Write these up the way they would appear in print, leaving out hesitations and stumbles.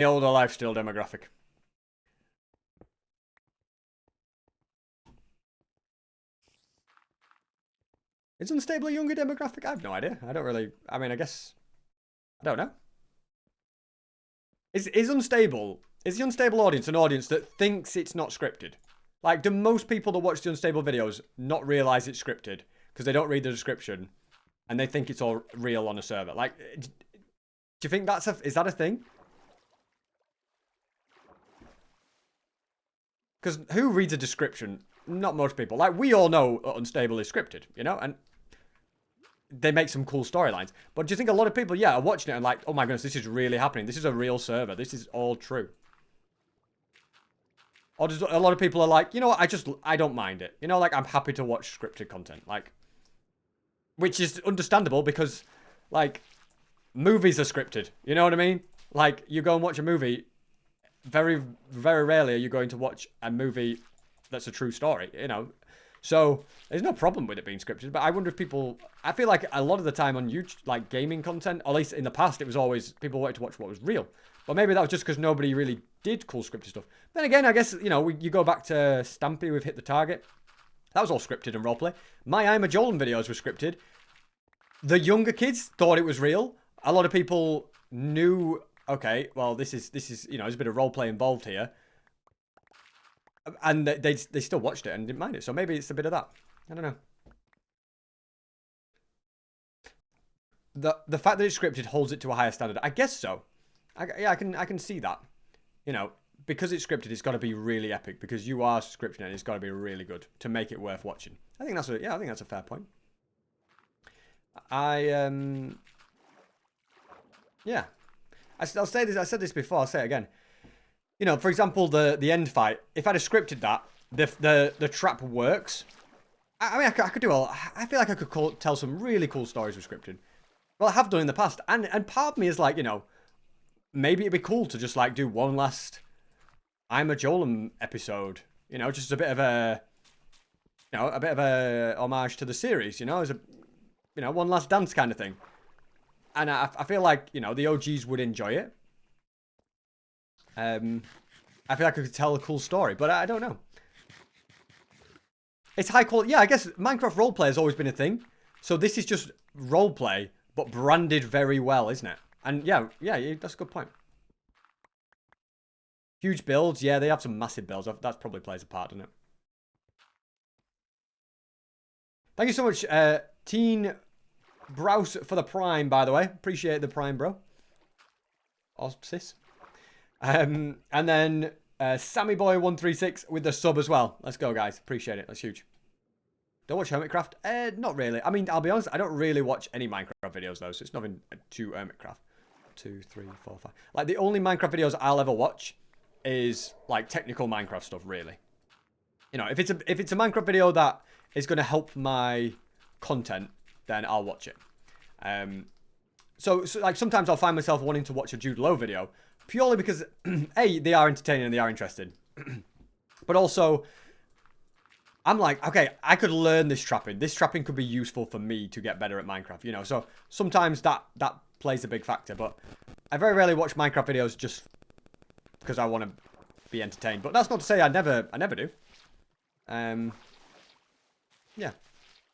The older lifestyle demographic. Is unstable a younger demographic? I have no idea. I don't really. I mean, I guess. I don't know. Is unstable? Is the unstable audience an audience that thinks it's not scripted? Like, do most people that watch the unstable videos not realize it's scripted because they don't read the description and they think it's all real on a server? Like, do you think is that a thing? Because who reads a description? Not most people. Like, we all know unstable is scripted, you know, and they make some cool storylines. But do you think a lot of people, are watching it and like, oh my goodness, this is really happening. This is a real server. This is all true. Or does a lot of people are like, you know what, I don't mind it. You know, like, I'm happy to watch scripted content. Like, which is understandable because, like, movies are scripted. You know what I mean? Like, you go and watch a movie, very, very rarely are you going to watch a movie that's a true story, you know? So, there's no problem with it being scripted, but I wonder if people... I feel like a lot of the time on YouTube, like, gaming content, or at least in the past, it was always... People wanted to watch what was real. But maybe that was just because nobody really did cool scripted stuff. Then again, I guess, you know, you go back to Stampy, we've hit the target. That was all scripted and roleplay. My I'm a Jolan videos were scripted. The younger kids thought it was real. A lot of people knew, okay, well, this is you know, there's a bit of roleplay involved here. And they still watched it and didn't mind it. So maybe it's a bit of that. I don't know. The fact that it's scripted holds it to a higher standard. I guess so. I can see that. You know, because it's scripted, it's got to be really epic. Because you are scripting it, it's got to be really good to make it worth watching. I think that's a fair point. Yeah. I'll say this. I said this before. I'll say it again. You know, for example, the end fight. If I'd have scripted that, the trap works. I mean, I could do I feel like I could tell some really cool stories with scripted. Well, I have done in the past, and part of me is like, you know, maybe it'd be cool to just like do one last I'm a Jolan episode. You know, just a bit of a homage to the series. You know, as one last dance kind of thing. And I feel like, you know, the OGs would enjoy it. I feel like I could tell a cool story, but I don't know. It's high quality. Yeah, I guess Minecraft roleplay has always been a thing. So this is just roleplay, but branded very well, isn't it? And yeah, that's a good point. Huge builds. Yeah, they have some massive builds. That probably plays a part, doesn't it? Thank you so much, Teen Browse, for the Prime, by the way. Appreciate the Prime, bro. Or sis. And then SammyBoy136 with the sub as well. Let's go, guys. Appreciate it. That's huge. Don't watch Hermitcraft? Not really. I mean, I'll be honest, I don't really watch any Minecraft videos, though, so it's nothing to Hermitcraft. 2, 3, 4, 5. Like, the only Minecraft videos I'll ever watch is, like, technical Minecraft stuff, really. You know, if it's a Minecraft video that is going to help my content, then I'll watch it. So, like, sometimes I'll find myself wanting to watch a Jude Lowe video, purely because, A, they are entertaining and they are interesting. But also, I'm like, okay, I could learn this trapping. This trapping could be useful for me to get better at Minecraft, you know. So sometimes that plays a big factor. But I very rarely watch Minecraft videos just because I want to be entertained. But that's not to say I never do. Yeah.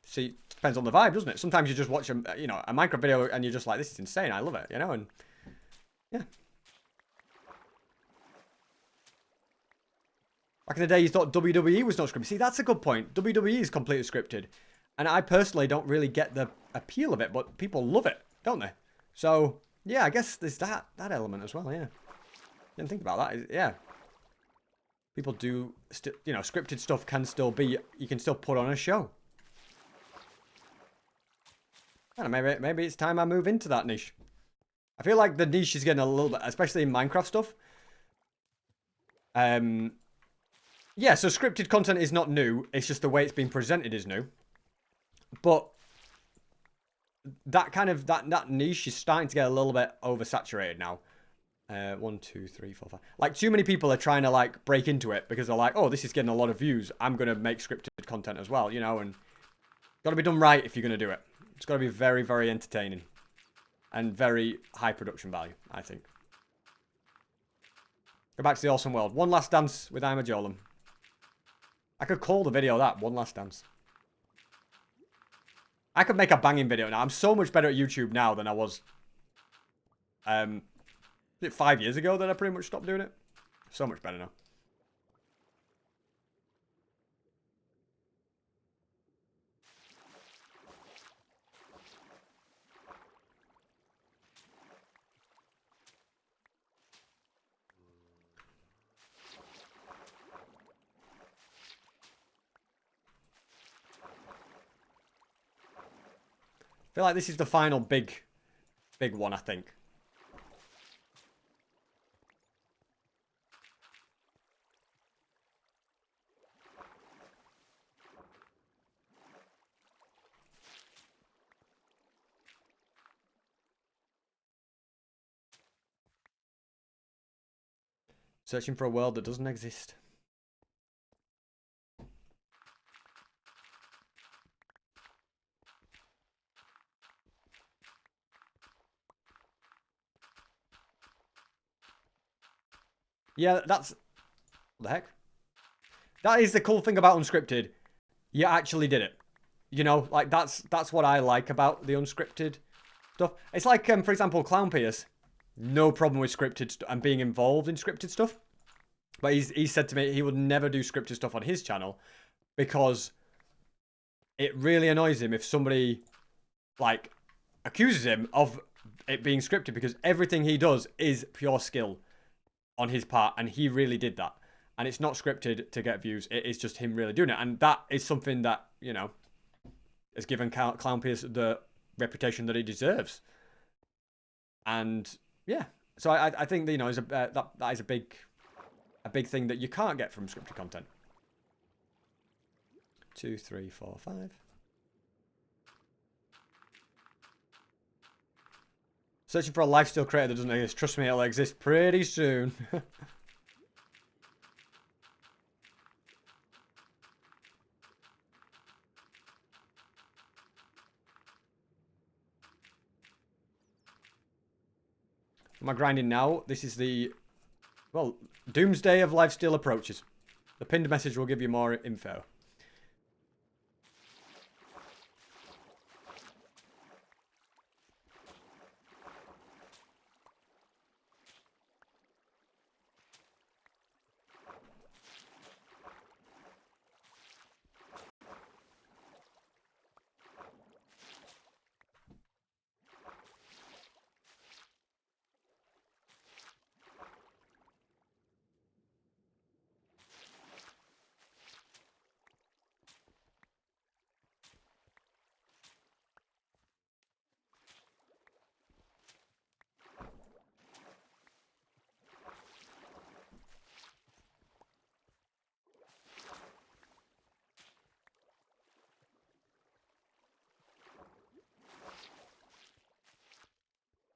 See, it depends on the vibe, doesn't it? Sometimes you just watch a Minecraft video and you're just like, this is insane. I love it, you know. And yeah. Back in the day, you thought WWE was not scripted. See, that's a good point. WWE is completely scripted. And I personally don't really get the appeal of it, but people love it, don't they? So, yeah, I guess there's that element as well, yeah. Didn't think about that. Yeah. People do, scripted stuff can still be, you can still put on a show. I don't know, maybe it's time I move into that niche. I feel like the niche is getting a little bit, especially in Minecraft stuff. Yeah, so scripted content is not new. It's just the way it's been presented is new. But that kind of, that niche is starting to get a little bit oversaturated now. 1, 2, 3, 4, 5. Like, too many people are trying to, like, break into it because they're like, oh, this is getting a lot of views. I'm going to make scripted content as well, you know, and got to be done right if you're going to do it. It's got to be very, very entertaining and very high production value, I think. Go back to the awesome world. One last dance with Imajolum. I could call the video that. One last dance. I could make a banging video now. I'm so much better at YouTube now than I was. Was it 5 years ago that I pretty much stopped doing it? So much better now. I feel like this is the final big one, I think. Searching for a world that doesn't exist. Yeah, that's... What the heck? That is the cool thing about unscripted. You actually did it. You know, like, that's what I like about the unscripted stuff. It's like, for example, Clown Pierce. No problem with scripted and being involved in scripted stuff. But he said to me he would never do scripted stuff on his channel because it really annoys him if somebody, like, accuses him of it being scripted because everything he does is pure skill on his part, and he really did that. And it's not scripted to get views. It is just him really doing it. And that is something that, you know, has given Clown Pierce the reputation that he deserves. And, yeah. So I think, you know, that is a big thing that you can't get from scripted content. 2, 3, 4, 5. Searching for a lifestyle creator that doesn't exist. Trust me, it'll exist pretty soon. Am I grinding now? This is the, well, doomsday of lifesteal approaches. The pinned message will give you more info.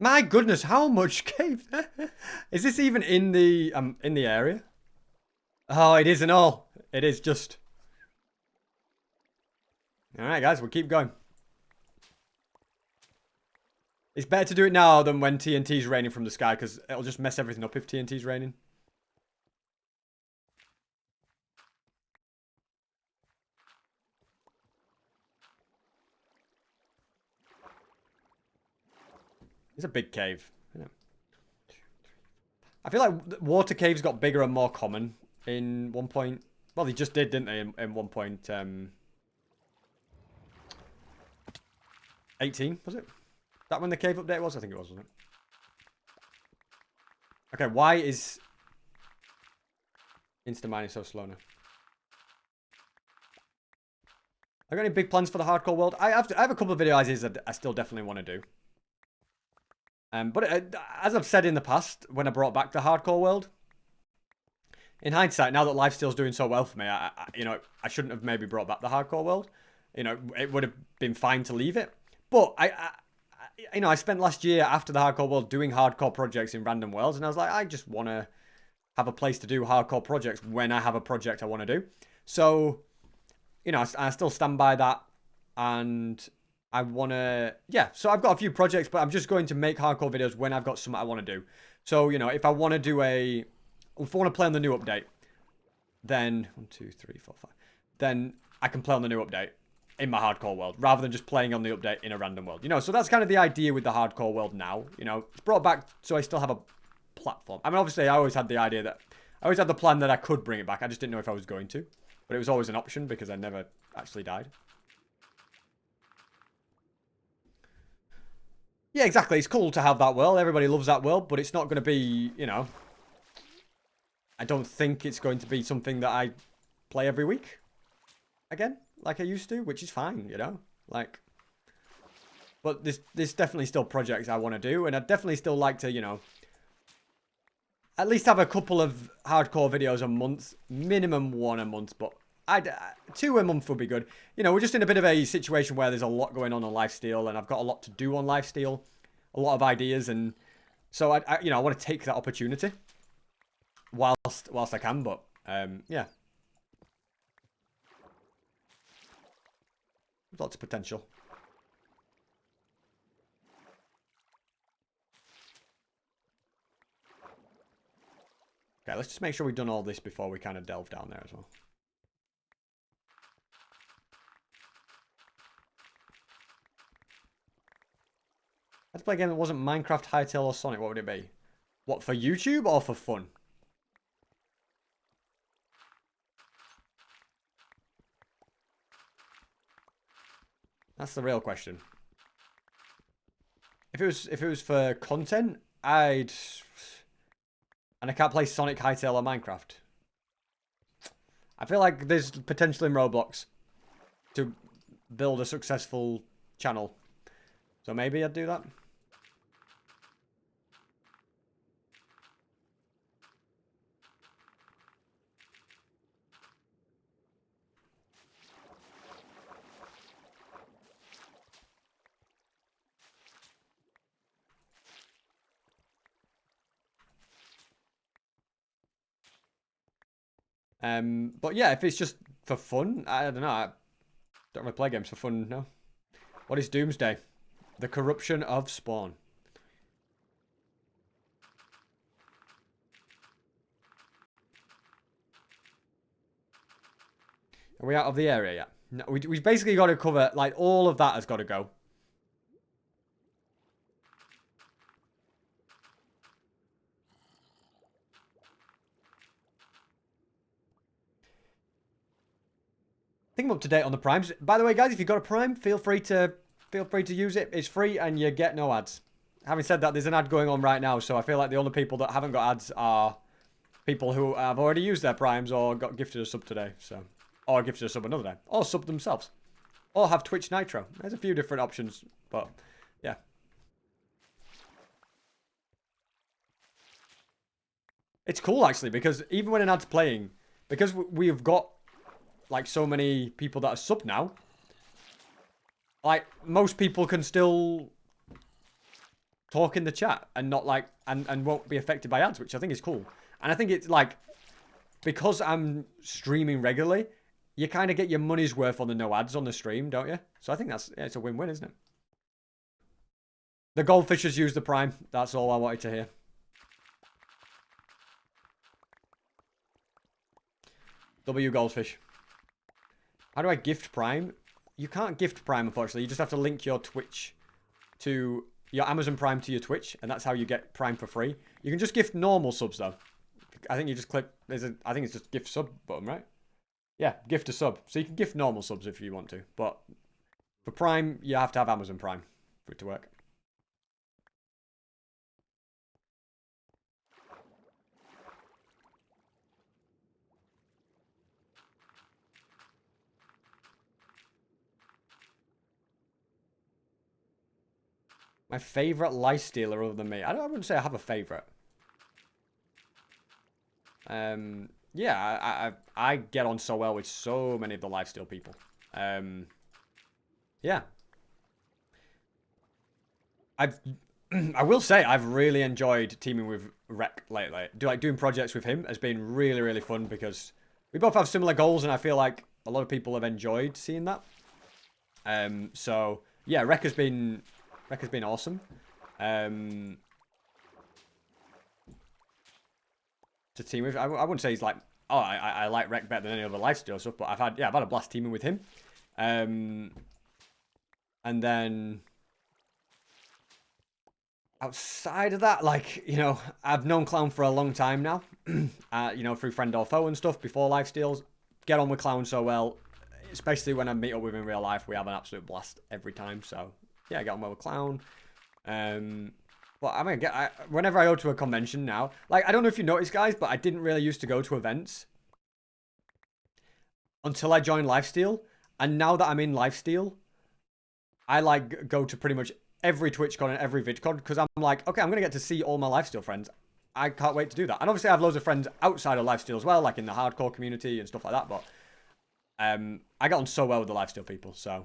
My goodness, how much cave? Is this even in the area? Oh, it isn't all. It is just. All right, guys, we'll keep going. It's better to do it now than when TNT's raining from the sky, because it'll just mess everything up if TNT's raining. It's a big cave. I feel like water caves got bigger and more common in 1. Well, they just did, didn't they? In 1.18, was it? That when the cave update was? I think it was, wasn't it? Okay, why is Insta mining so slow now? I got any big plans for the hardcore world? I have a couple of video ideas that I still definitely want to do. But as I've said in the past, when I brought back the hardcore world, in hindsight, now that Lifesteal's doing so well for me, I shouldn't have maybe brought back the hardcore world. You know, it would have been fine to leave it. But I spent last year after the hardcore world doing hardcore projects in random worlds, and I was like, I just want to have a place to do hardcore projects when I have a project I want to do. So, you know, I still stand by that, and I want to, yeah, so I've got a few projects, but I'm just going to make hardcore videos when I've got something I want to do. So, you know, if I want to do a if I want to play on the new update, then 1, 2, 3, 4, 5. Then I can play on the new update in my hardcore world rather than just playing on the update in a random world. You know, so that's kind of the idea with the hardcore world now. You know, it's brought back so I still have a platform. I mean, obviously, I always had the idea that I always had the plan that I could bring it back. I just didn't know if I was going to, but it was always an option because I never actually died. Yeah, exactly. It's cool to have that world. Everybody loves that world, but it's not going to be, you know, I don't think it's going to be something that I play every week again, like I used to, which is fine, you know, like, but there's definitely still projects I want to do, and I'd definitely still like to, you know, at least have a couple of hardcore videos a month, minimum 1 a month, but 2 a month would be good. You know, we're just in a bit of a situation where there's a lot going on Lifesteal, and I've got a lot to do on Lifesteal, a lot of ideas, and so I you know, I want to take that opportunity whilst I can, but yeah, lots of potential. Okay, let's just make sure we've done all this before we kind of delve down there as well. Let's play a game that wasn't Minecraft, Hytale, or Sonic. What would it be? What, for YouTube or for fun? That's the real question. If it was for content, and I can't play Sonic, Hytale, or Minecraft. I feel like there's potential in Roblox to build a successful channel. So maybe I'd do that. But yeah, if it's just for fun, I don't know. I don't really play games for fun, no. What is Doomsday? The corruption of Spawn. Are we out of the area yet? No, we basically got to cover, like, all of that has got to go. I think I'm up to date on the primes. By the way, guys, if you've got a prime, feel free to use it. It's free and you get no ads. Having said that, there's an ad going on right now, so I feel like the only people that haven't got ads are people who have already used their primes or got gifted a sub today, so, or gifted a sub another day, or sub themselves, or have Twitch Nitro. There's a few different options, but yeah. It's cool actually, because even when an ad's playing, because we've got like so many people that are sub now, like most people can still talk in the chat and not like and won't be affected by ads, which I think is cool. And I think it's like, because I'm streaming regularly, you kind of get your money's worth on the no ads on the stream, don't you? So I think that's, yeah, it's a win-win, isn't it? The goldfishers use the prime. That's all I wanted to hear. W goldfish. How do I gift prime? You can't gift prime, unfortunately. You just have to link your Twitch to your Amazon Prime to your Twitch, and that's how you get prime for free. You can just gift normal subs though. I think you just click, I think it's just gift sub button, right? Yeah, gift a sub. So you can gift normal subs if you want to, but for prime, you have to have Amazon Prime for it to work. My favorite lifestealer other than me. I wouldn't say I have a favorite. Yeah, I get on so well with so many of the lifesteal people. Yeah. I will say I've really enjoyed teaming with Rec lately. Doing projects with him has been really, really fun because we both have similar goals, and I feel like a lot of people have enjoyed seeing that. So yeah, Rec has been awesome. To to team with. I wouldn't say he's like, oh, I like Rec better than any other lifesteal stuff, but I've had a blast teaming with him. And then outside of that, like, you know, I've known Clown for a long time now, you know, through friend or foe and stuff before lifesteals. Get on with Clown so well, especially when I meet up with him in real life. We have an absolute blast every time. So yeah, I get on well with Clown. But I mean, whenever I go to a convention now, like, I don't know if you noticed, guys, but I didn't really used to go to events until I joined Lifesteal. And now that I'm in Lifesteal, I like go to pretty much every TwitchCon and every VidCon because I'm like, okay, I'm going to get to see all my Lifesteal friends. I can't wait to do that. And obviously I have loads of friends outside of Lifesteal as well, like in the hardcore community and stuff like that. But I get on so well with the Lifesteal people. So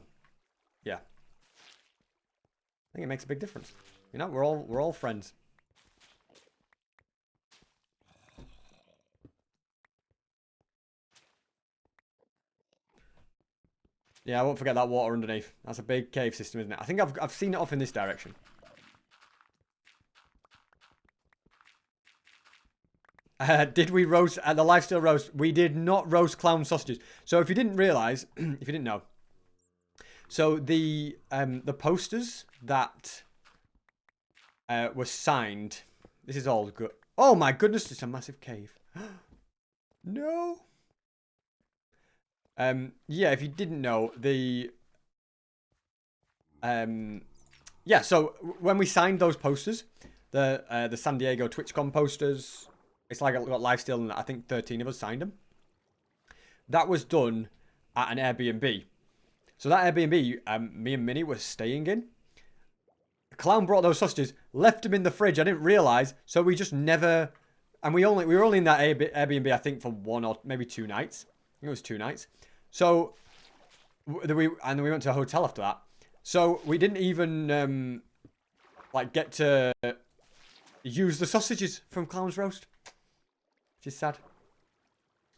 yeah, I think it makes a big difference. You know, we're all friends. Yeah, I won't forget that water underneath. That's a big cave system, isn't it? I think I've seen it off in this direction. Did we roast at the Lifesteal roast? We did not roast Clown sausages. So if you didn't realize, if you didn't know, so the posters that were signed. This is all good. Oh my goodness, it's a massive cave. No. Yeah, if you didn't know, the yeah, so when we signed those posters, the San Diego TwitchCon posters, it's like I got Lifesteal and I think 13 of us signed them. That was done at an Airbnb. So that Airbnb, me and Minnie were staying in. Clown brought those sausages, left them in the fridge. I didn't realize, so we just never. And we were only in that Airbnb, I think, for 1 or maybe 2 nights. I think it was 2 nights. So we went to a hotel after that. So we didn't even like get to use the sausages from Clown's roast, which is sad.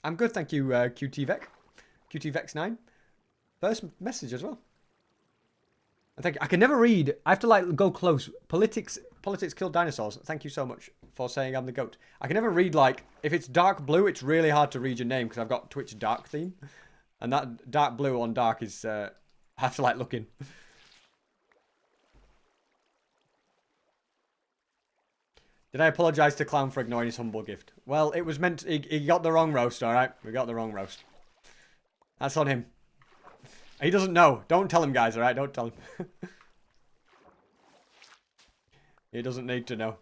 I'm good, thank you, QTVec, QTVex9. First message as well. I can never read. I have to like go close. Politics kill dinosaurs. Thank you so much for saying I'm the goat. I can never read, like, if it's dark blue, it's really hard to read your name because I've got Twitch dark theme. And that dark blue on dark is, I have to like look in. Did I apologise to Clown for ignoring his humble gift? Well, it was meant, he got the wrong roast, alright? We got the wrong roast. That's on him. He doesn't know. Don't tell him, guys, alright? Don't tell him. He doesn't need to know.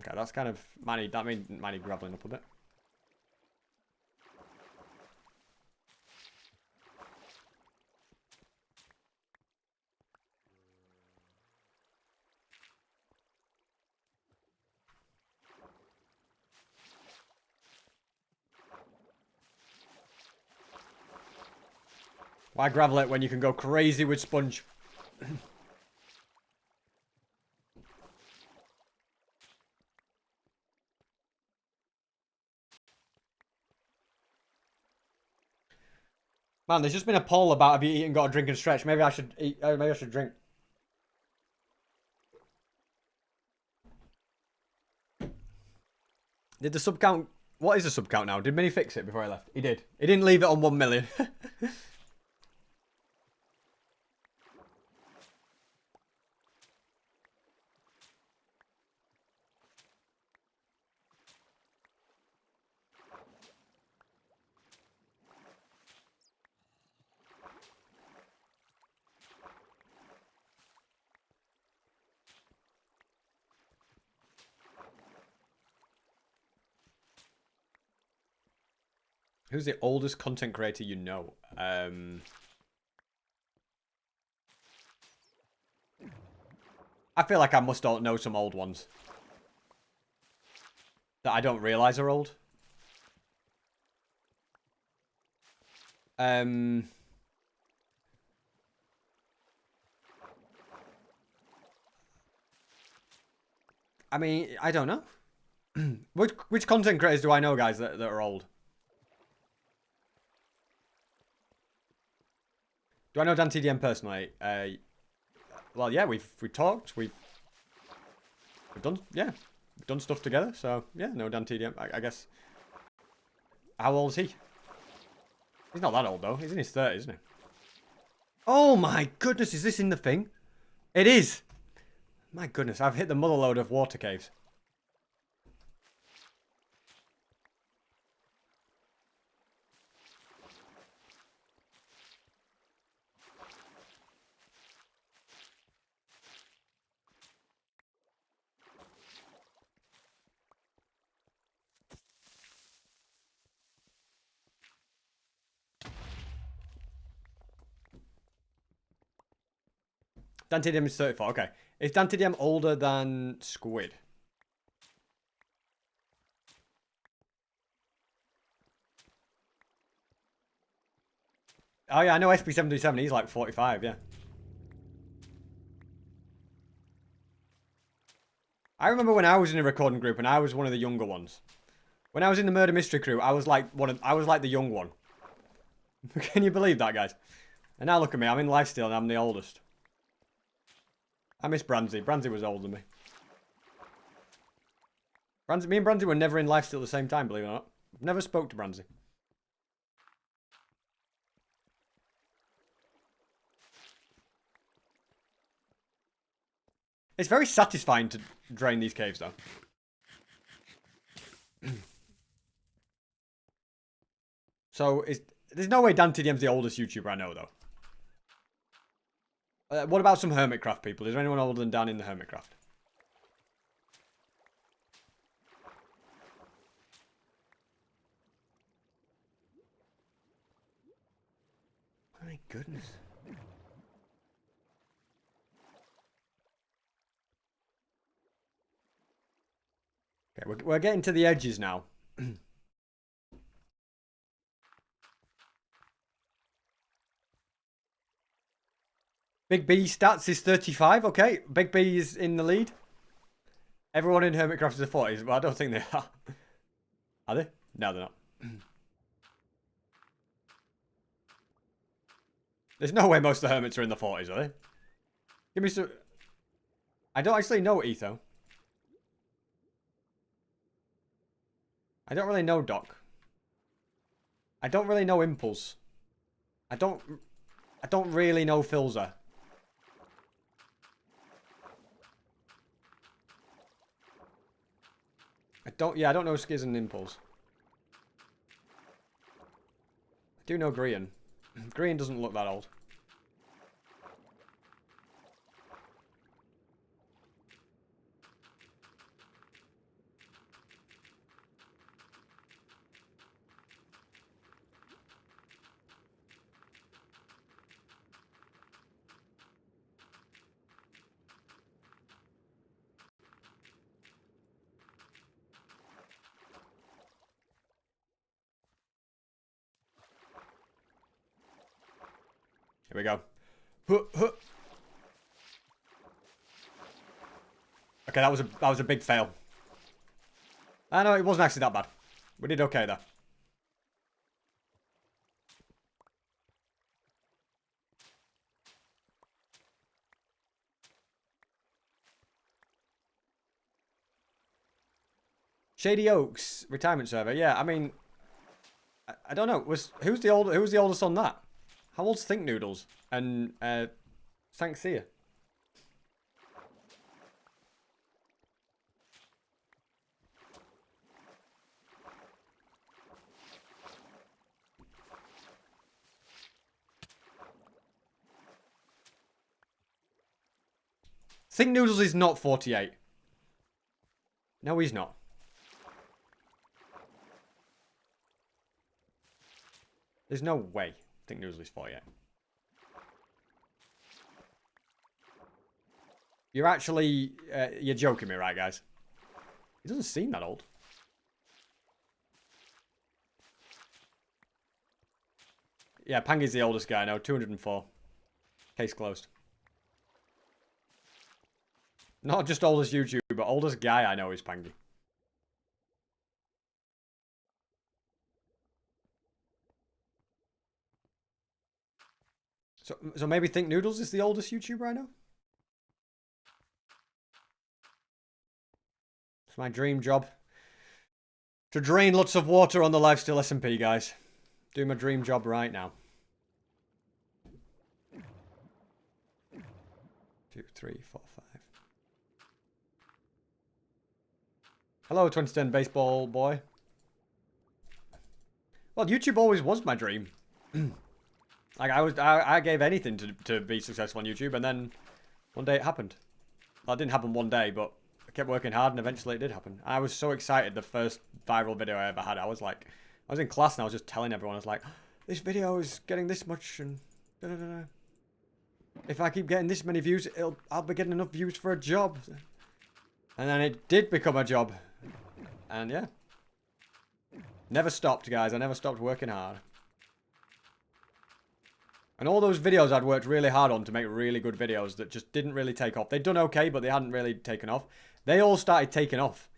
Okay, that's kind of Manny. That made Manny graveling up a bit. Why gravel it when you can go crazy with sponge? Man, there's just been a poll about have you eaten, got a drink and stretch. Maybe I should eat. Maybe I should drink. Did the sub count? What is the sub count now? Did Minnie fix it before I left? He did. He didn't leave it on 1 million. Who's the oldest content creator you know? I feel like I must all know some old ones that I don't realize are old. I mean, I don't know. Which content creators do I know, guys, that are old? Do I know Dan TDM personally? Well, yeah, we've talked. We've done, yeah, we've done stuff together. So yeah, no Dan TDM. I guess. How old is he? He's not that old though. He's in his 30s, isn't he? Oh my goodness, is this in the thing? It is. My goodness, I've hit the mother load of water caves. Dantidem is 34. Okay. Is Dantidem older than Squid? Oh, yeah, I know SB737. He's like 45, yeah. I remember when I was in a recording group and I was one of the younger ones. When I was in the murder mystery crew, I was like the young one. Can you believe that, guys? And now look at me. I'm in Lifesteal and I'm the oldest. I miss Branzy. Branzy was older than me. Me and Branzy were never in Lifesteal at the same time, believe it or not. Never spoke to Branzy. It's very satisfying to drain these caves, though. So, there's no way Dan TDM's the oldest YouTuber I know, though. What about some Hermitcraft people? Is there anyone older than Dan in the Hermitcraft? My goodness. Okay, we're getting to the edges now. Big B stats is 35. Okay, Big B is in the lead. Everyone in Hermitcraft is a 40s, but I don't think they are. Are they? No, they're not. There's no way most of the hermits are in the 40s, are they? Give me some... I don't actually know Etho. I don't really know Doc. I don't really know Impulse. I don't really know Filzer. I don't know Skiz and Impulse. I do know Grian. Grian doesn't look that old. Here we go. Okay, that was a big fail. I know it wasn't actually that bad. We did okay there. Shady Oaks retirement server. Yeah, I mean, I don't know. Who's the oldest on that? How old's Think Noodles and Sankthea? Think Noodles is not 48. No, he's not. There's no way Think Noodles is 48. You're actually... you're joking me, right, guys? He doesn't seem that old. Yeah, Pangy's the oldest guy now. 204. Case closed. Not just oldest YouTuber, YouTuber. Oldest guy I know is Pangy. So maybe Think Noodles is the oldest YouTuber I know? It's my dream job. To drain lots of water on the Lifesteal SMP, guys. Do my dream job right now. 2, 3, 4, 5. Hello, 2010 baseball boy. Well, YouTube always was my dream. Like I gave anything to be successful on YouTube, and then one day it happened. Well, it didn't happen one day, but I kept working hard, and eventually it did happen. I was so excited the first viral video I ever had. I was in class and I was just telling everyone, I was like, this video is getting this much, and da da da. If I keep getting this many views, I'll be getting enough views for a job. And then it did become a job. And yeah. Never stopped, guys. I never stopped working hard. And all those videos I'd worked really hard on to make really good videos that just didn't really take off. They'd done okay, but they hadn't really taken off. They all started taking off.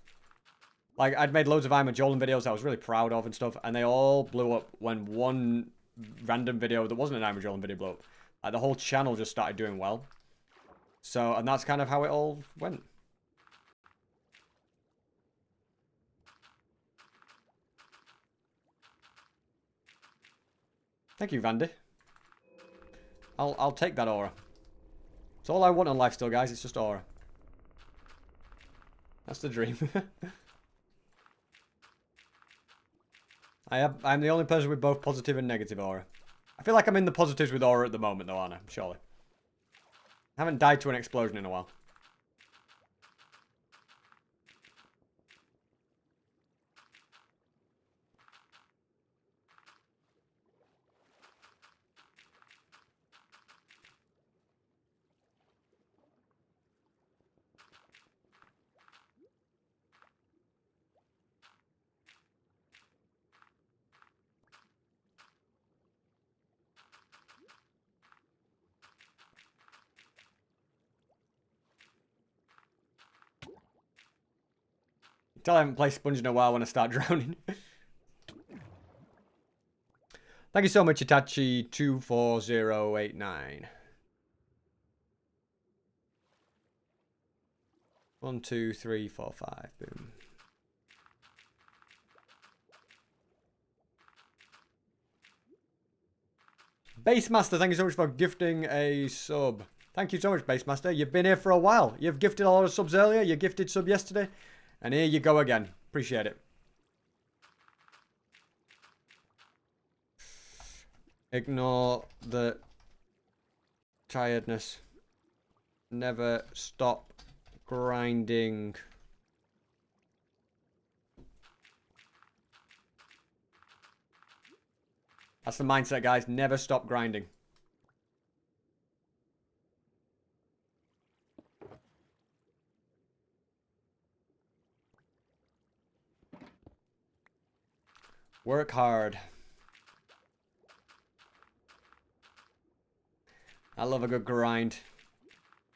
Like, I'd made loads of I'm a Jolan videos I was really proud of and stuff, and they all blew up when one random video that wasn't an I'm a Jolan video blew up. Like, the whole channel just started doing well. So, and that's kind of how it all went. Thank you, Vandy. I'll take that aura. It's all I want on Lifesteal, guys. It's just aura. That's the dream. I'm the only person with both positive and negative aura. I feel like I'm in the positives with aura at the moment, though, aren't I? Surely. I haven't died to an explosion in a while. Tell I haven't played Sponge in a while when I start drowning. Thank you so much, Itachi24089. 1, 2, 3, 4, 5. Boom. Basemaster, thank you so much for gifting a sub. Thank you so much, Basemaster. You've been here for a while. You've gifted a lot of subs earlier. You gifted sub yesterday. And here you go again. Appreciate it. Ignore the tiredness. Never stop grinding. That's the mindset, guys. Never stop grinding. Work hard. I love a good grind.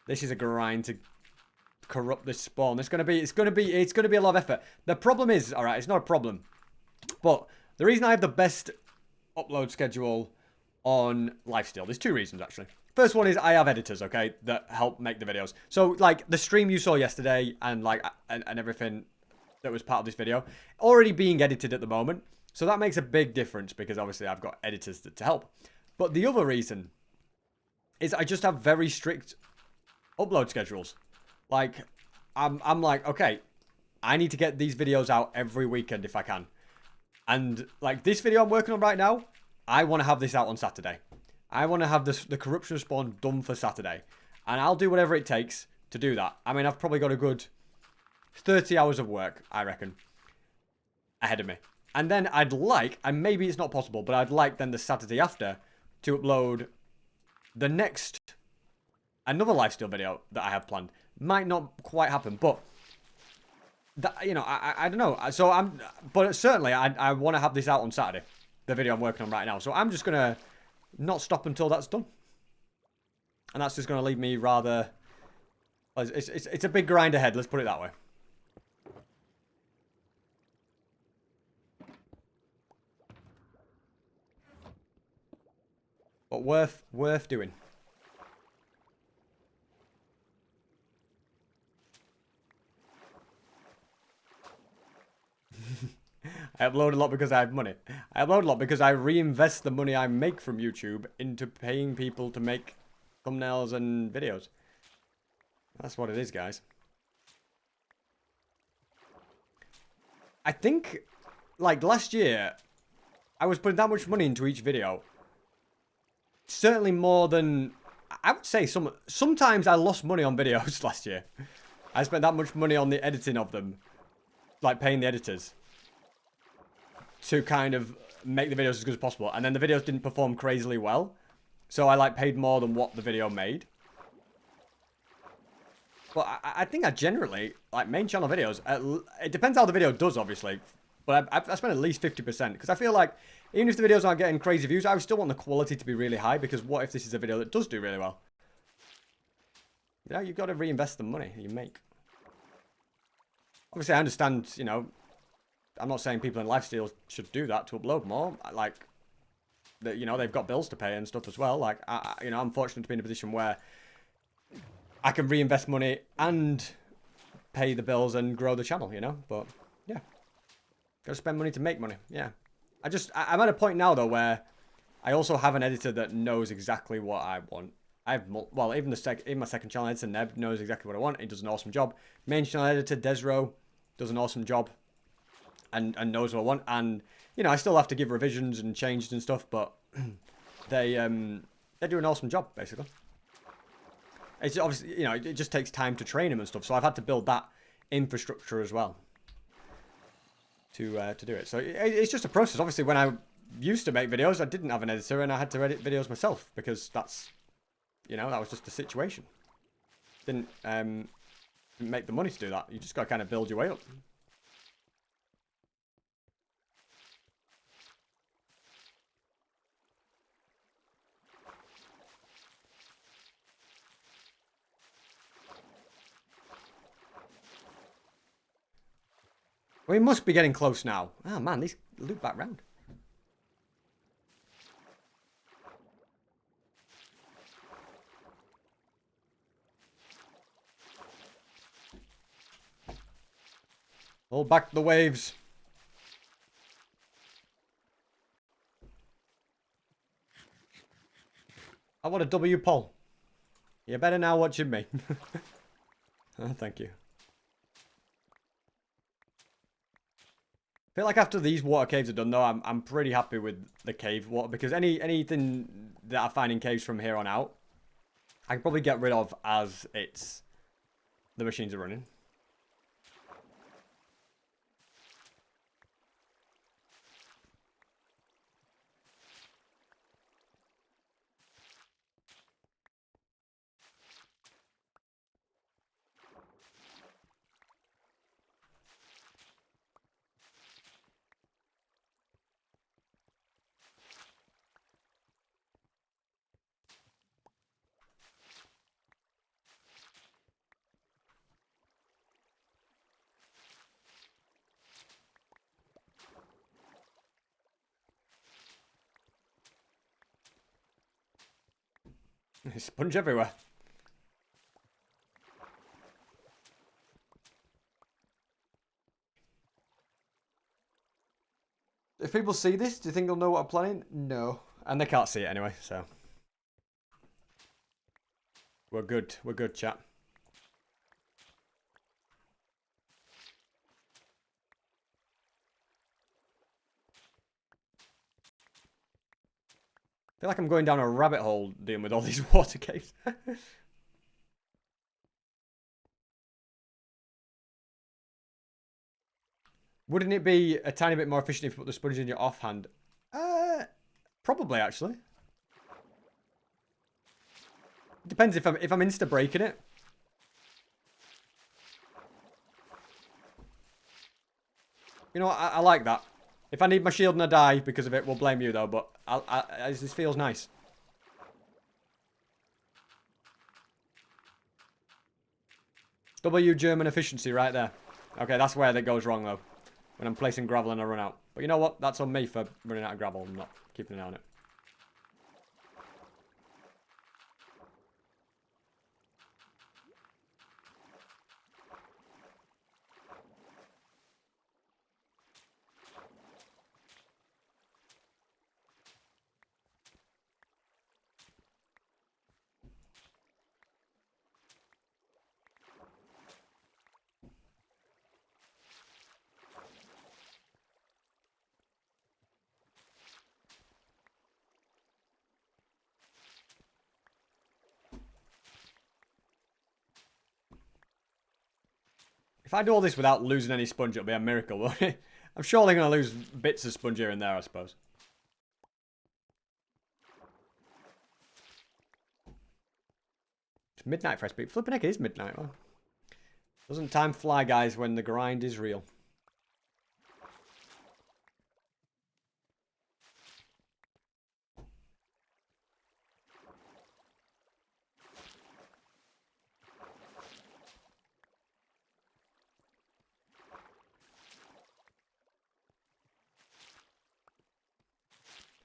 This is a grind to corrupt this spawn. It's gonna be a lot of effort. The problem is, alright, it's not a problem. But the reason I have the best upload schedule on Lifesteal, there's two reasons actually. First one is I have editors, okay, that help make the videos. So like the stream you saw yesterday and like and everything that was part of this video already being edited at the moment. So that makes a big difference because obviously I've got editors to help. But the other reason is I just have very strict upload schedules. Like, I'm like, okay, I need to get these videos out every weekend if I can. And like this video I'm working on right now, I want to have this out on Saturday. I want to have the corruption spawn done for Saturday. And I'll do whatever it takes to do that. I mean, I've probably got a good 30 hours of work, I reckon, ahead of me. And then I'd like, and maybe it's not possible, but I'd like then the Saturday after to upload the next, another Lifesteal video that I have planned. Might not quite happen, but, that, you know, I don't know. So but certainly I want to have this out on Saturday, the video I'm working on right now. So I'm just going to not stop until that's done. And that's just going to leave me rather It's a big grind ahead, let's put it that way. But worth doing. I upload a lot because I have money. I upload a lot because I reinvest the money I make from YouTube into paying people to make thumbnails and videos. That's what it is, guys. I think, like, last year, I was putting that much money into each video. Certainly more than... I would say sometimes I lost money on videos last year. I spent that much money on the editing of them. Like, paying the editors. To kind of make the videos as good as possible. And then the videos didn't perform crazily well. So I, like, paid more than what the video made. But I think I generally, like, main channel videos, it depends how the video does, obviously. But I spend at least 50%. Because I feel like, even if the videos aren't getting crazy views, I would still want the quality to be really high. Because what if this is a video that does do really well? You know, you've got to reinvest the money you make. Obviously, I understand, you know, I'm not saying people in Lifesteal should do that to upload more. Like, you know, they've got bills to pay and stuff as well. Like, you know, I'm fortunate to be in a position where I can reinvest money and pay the bills and grow the channel, you know? But, yeah. Gotta spend money to make money, yeah. I'm at a point now, though, where I also have an editor that knows exactly what I want. Well, even my second channel editor, Neb, knows exactly what I want. He does an awesome job. Main channel editor, Desro, does an awesome job and knows what I want. And, you know, I still have to give revisions and changes and stuff, but they do an awesome job, basically. It's obviously, you know, it just takes time to train them and stuff. So I've had to build that infrastructure as well to do it. So it's just a process. Obviously, when I used to make videos, I didn't have an editor and I had to edit videos myself because that's, you know, that was just the situation. Didn't make the money to do that. You just got to kind of build your way up. We must be getting close now. Oh man, these loop back round. Hold back the waves. I want a W pole. You're better now watching me. Oh, thank you. I feel like after these water caves are done, though, I'm pretty happy with the cave water because anything that I find in caves from here on out, I can probably get rid of as the machines are running. There's sponge everywhere. If people see this, do you think they'll know what I'm planning? No. And they can't see it anyway, so. We're good. We're good, chat. I feel like I'm going down a rabbit hole dealing with all these water caves. Wouldn't it be a tiny bit more efficient if you put the sponge in your offhand? Probably, actually. Depends if I'm insta breaking it. You know what? I like that. If I need my shield and I die because of it, we'll blame you though. But this feels nice. W German efficiency right there. Okay, that's where that goes wrong, though. When I'm placing gravel and I run out. But you know what? That's on me for running out of gravel and not keeping an eye on it. If I do all this without losing any sponge, it'll be a miracle, won't it? I'm surely going to lose bits of sponge here and there, I suppose. It's midnight for SB. Flipping heck, it is midnight, huh? Doesn't time fly, guys, when the grind is real?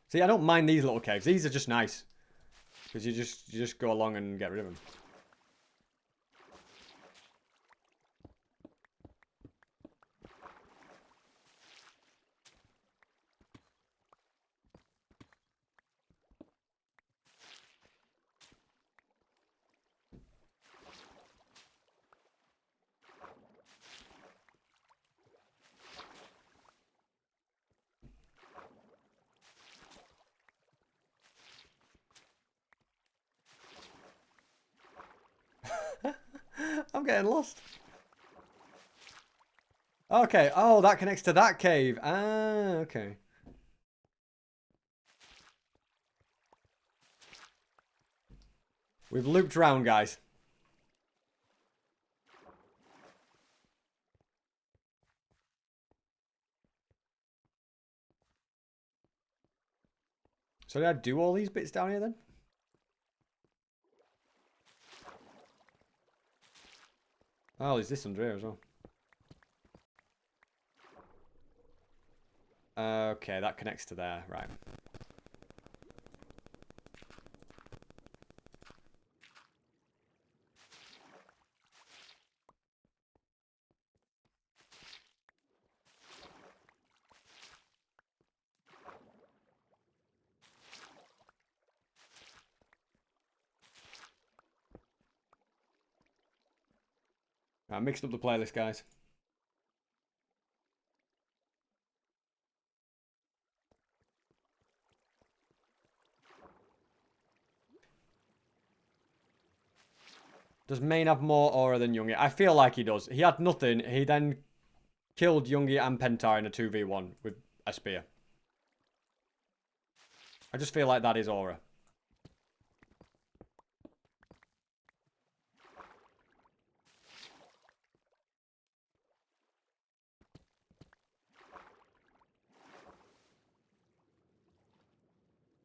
See, I don't mind these little caves. These are just nice. Because you just go along and get rid of them. I'm getting lost. Okay. Oh, that connects to that cave. Ah, okay. We've looped round, guys. So did I do all these bits down here then? Oh, there's this under here as well. Okay, that connects to there. Right. I mixed up the playlist, guys. Does Main have more aura than Youngie? I feel like he does. He had nothing. He then killed Youngie and Pentar in a 2v1 with a spear. I just feel like that is aura.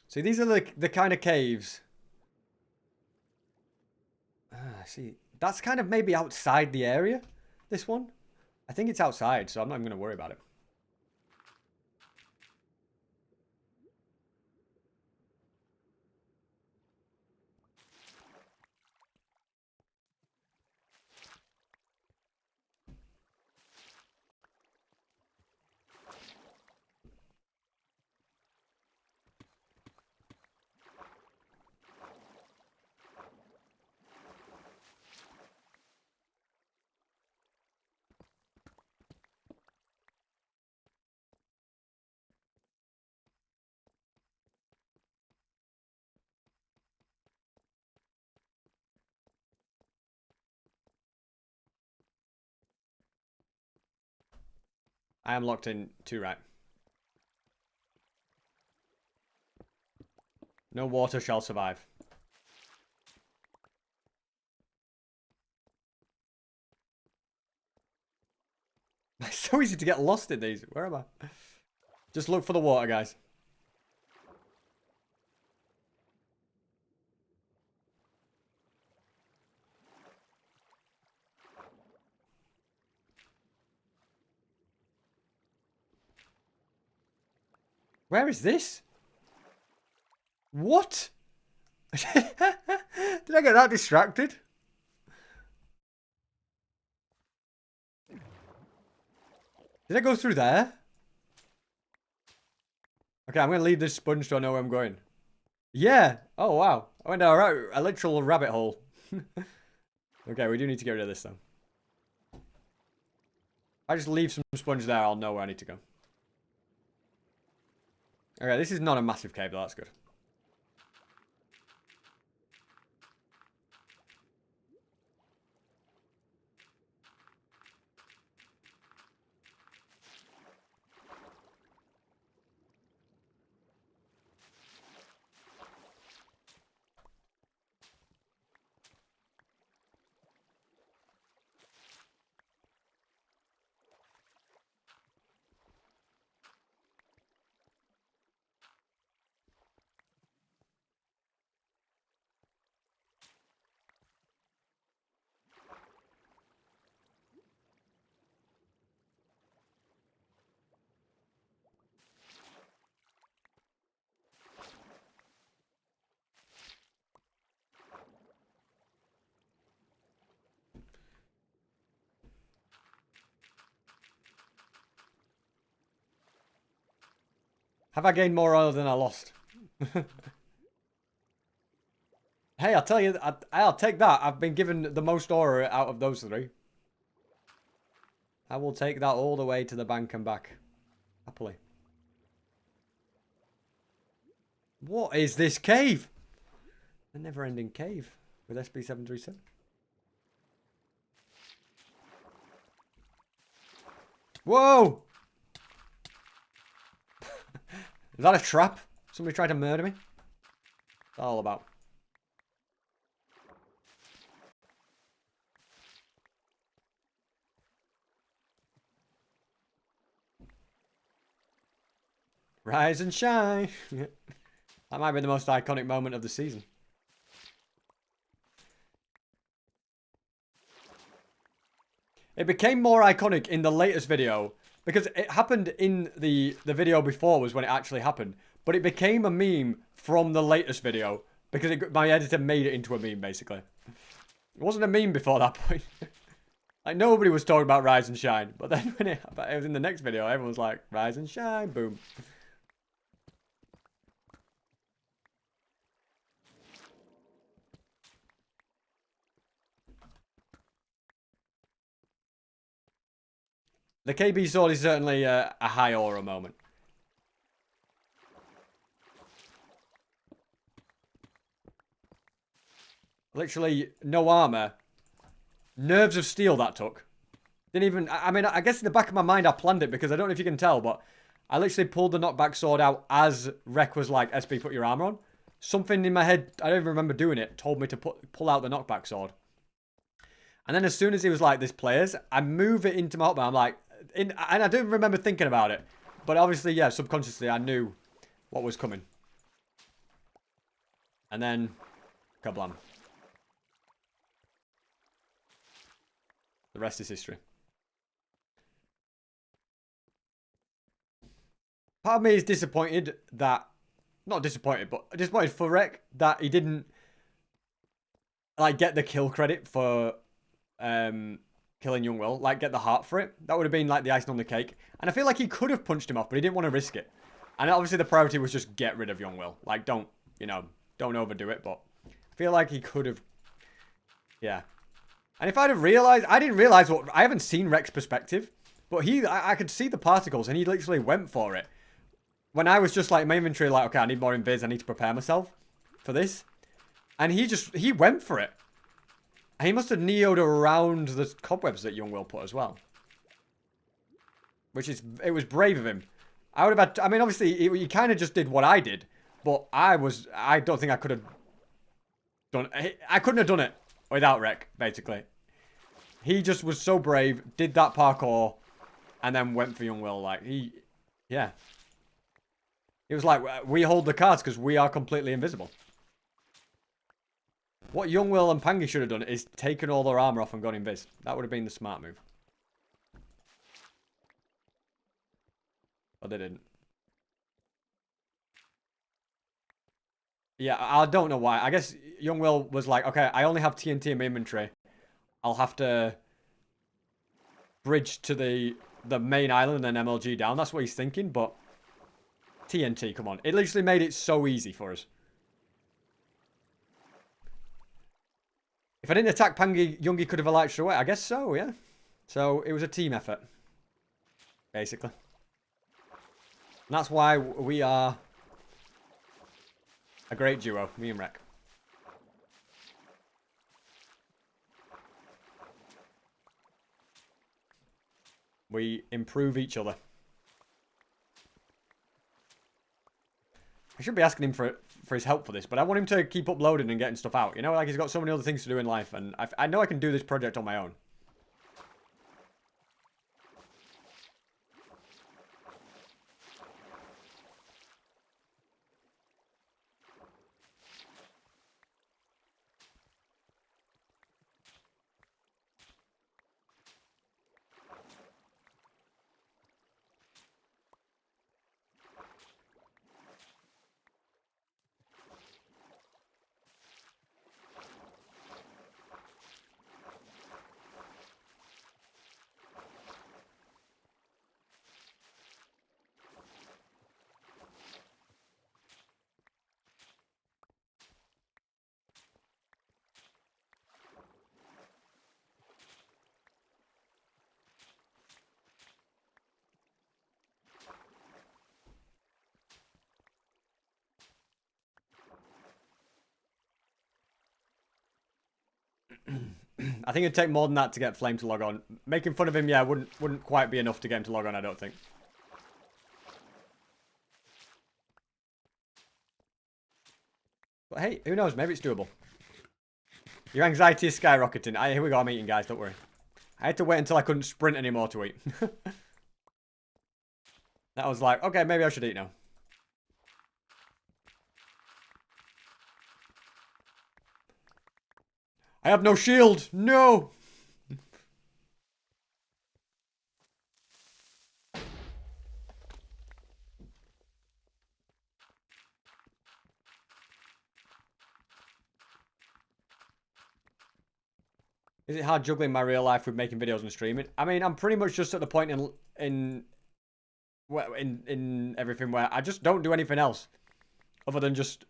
See, these are the kind of caves. See, that's kind of maybe outside the area, this one. I think it's outside, so I'm not even going to worry about it. I am locked in 2 right. No water shall survive. It's so easy to get lost in these. Where am I? Just look for the water, guys. Where is this? What? Did I get that distracted? Did I go through there? Okay, I'm going to leave this sponge so I know where I'm going. Yeah. Oh, wow. I went down a literal rabbit hole. Okay, we do need to get rid of this, though. If I just leave some sponge there, I'll know where I need to go. Okay, this is not a massive cave, though. That's good. Have I gained more oil than I lost? Hey, I'll tell you, I'll take that. I've been given the most ore out of those three. I will take that all the way to the bank and back. Happily. What is this cave? A never-ending cave with SB737. Whoa! Is that a trap? Somebody tried to murder me? What's that all about? Rise and shine. That might be the most iconic moment of the season. It became more iconic in the latest video because it happened in the video before was when it actually happened. But it became a meme from the latest video because my editor made it into a meme, basically. It wasn't a meme before that point. Like, nobody was talking about Rise and Shine. But then when it was in the next video, everyone was like, Rise and Shine, boom. The KB sword is certainly a high aura moment. Literally, no armor. Nerves of steel that took. Didn't even... I mean, I guess in the back of my mind I planned it because I don't know if you can tell, but I literally pulled the knockback sword out as Rek was like, SB, put your armor on. Something in my head, I don't even remember doing it, told me to pull out the knockback sword. And then as soon as he was like, this players, I move it into my hotbar. I'm like... and I don't remember thinking about it. But obviously, yeah, subconsciously, I knew what was coming. And then... kablam. The rest is history. Part of me is disappointed that... not disappointed, but disappointed for Rek that he didn't... like, get the kill credit for... killing Young Will, like get the heart for it. That would have been like the icing on the cake. And I feel like he could have punched him off, but he didn't want to risk it. And obviously the priority was just get rid of Young Will. Like, don't, you know, don't overdo it, but I feel like he could have, yeah. And if I'd have realized, I didn't realize what, I haven't seen Rek's perspective, but I could see the particles and he literally went for it. When I was just like, my inventory, like, okay, I need more invis, I need to prepare myself for this. And he went for it. And he must have neo'd around the cobwebs that Young Will put as well. Which is, it was brave of him. I would have had, I mean, obviously, he kind of just did what I did. But I don't think I could have done, I couldn't have done it without Rek, basically. He just was so brave, did that parkour, and then went for Young Will. Like, yeah. It was like, we hold the cards because we are completely invisible. What Young Will and Pangy should have done is taken all their armor off and gone invis. That would have been the smart move. But they didn't. Yeah, I don't know why. I guess Young Will was like, okay, I only have TNT in my inventory. I'll have to bridge to the main island and then MLG down. That's what he's thinking, but TNT, come on. It literally made it so easy for us. If I didn't attack Pangy, Youngie could have elytred away. I guess so, yeah. So it was a team effort, basically. And that's why we are a great duo, me and Rek. We improve each other. I should be asking him for his help for this, but I want him to keep uploading and getting stuff out. You know, like he's got so many other things to do in life, and I know I can do this project on my own. I think it'd take more than that to get Flame to log on. Making fun of him, yeah, wouldn't quite be enough to get him to log on, I don't think. But hey, who knows? Maybe it's doable. Your anxiety is skyrocketing. Here we go, I'm eating, guys, don't worry. I had to wait until I couldn't sprint anymore to eat. That was like, okay, maybe I should eat now. I have no shield! No! Is it hard juggling my real life with making videos and streaming? I mean, I'm pretty much just at the point in everything where I just don't do anything else other than just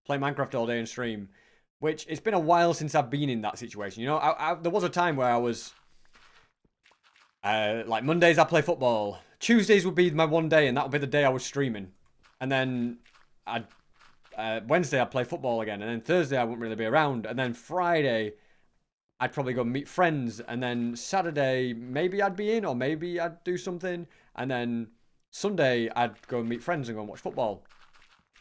play Minecraft all day and stream. Which, it's been a while since I've been in that situation. You know, there was a time where I was... like, Mondays I play football. Tuesdays would be my one day, and that would be the day I was streaming. And then Wednesday I'd play football again. And then Thursday I wouldn't really be around. And then Friday... I'd probably go meet friends, and then Saturday, maybe I'd be in, or maybe I'd do something, and then Sunday, I'd go meet friends and go and watch football.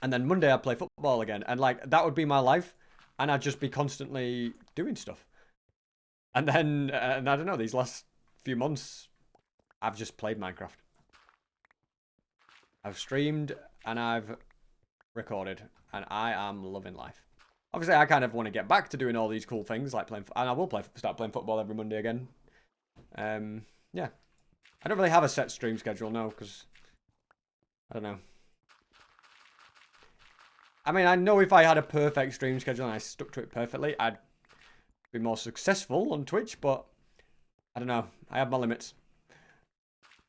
And then Monday, I'd play football again, and like, that would be my life, and I'd just be constantly doing stuff. And then, and I don't know, these last few months, I've just played Minecraft. I've streamed, and I've recorded, and I am loving life. Obviously, I kind of want to get back to doing all these cool things, like playing, and I will start playing football every Monday again. Yeah. I don't really have a set stream schedule, no, because, I don't know. I mean, I know if I had a perfect stream schedule and I stuck to it perfectly, I'd be more successful on Twitch, but, I don't know. I have my limits.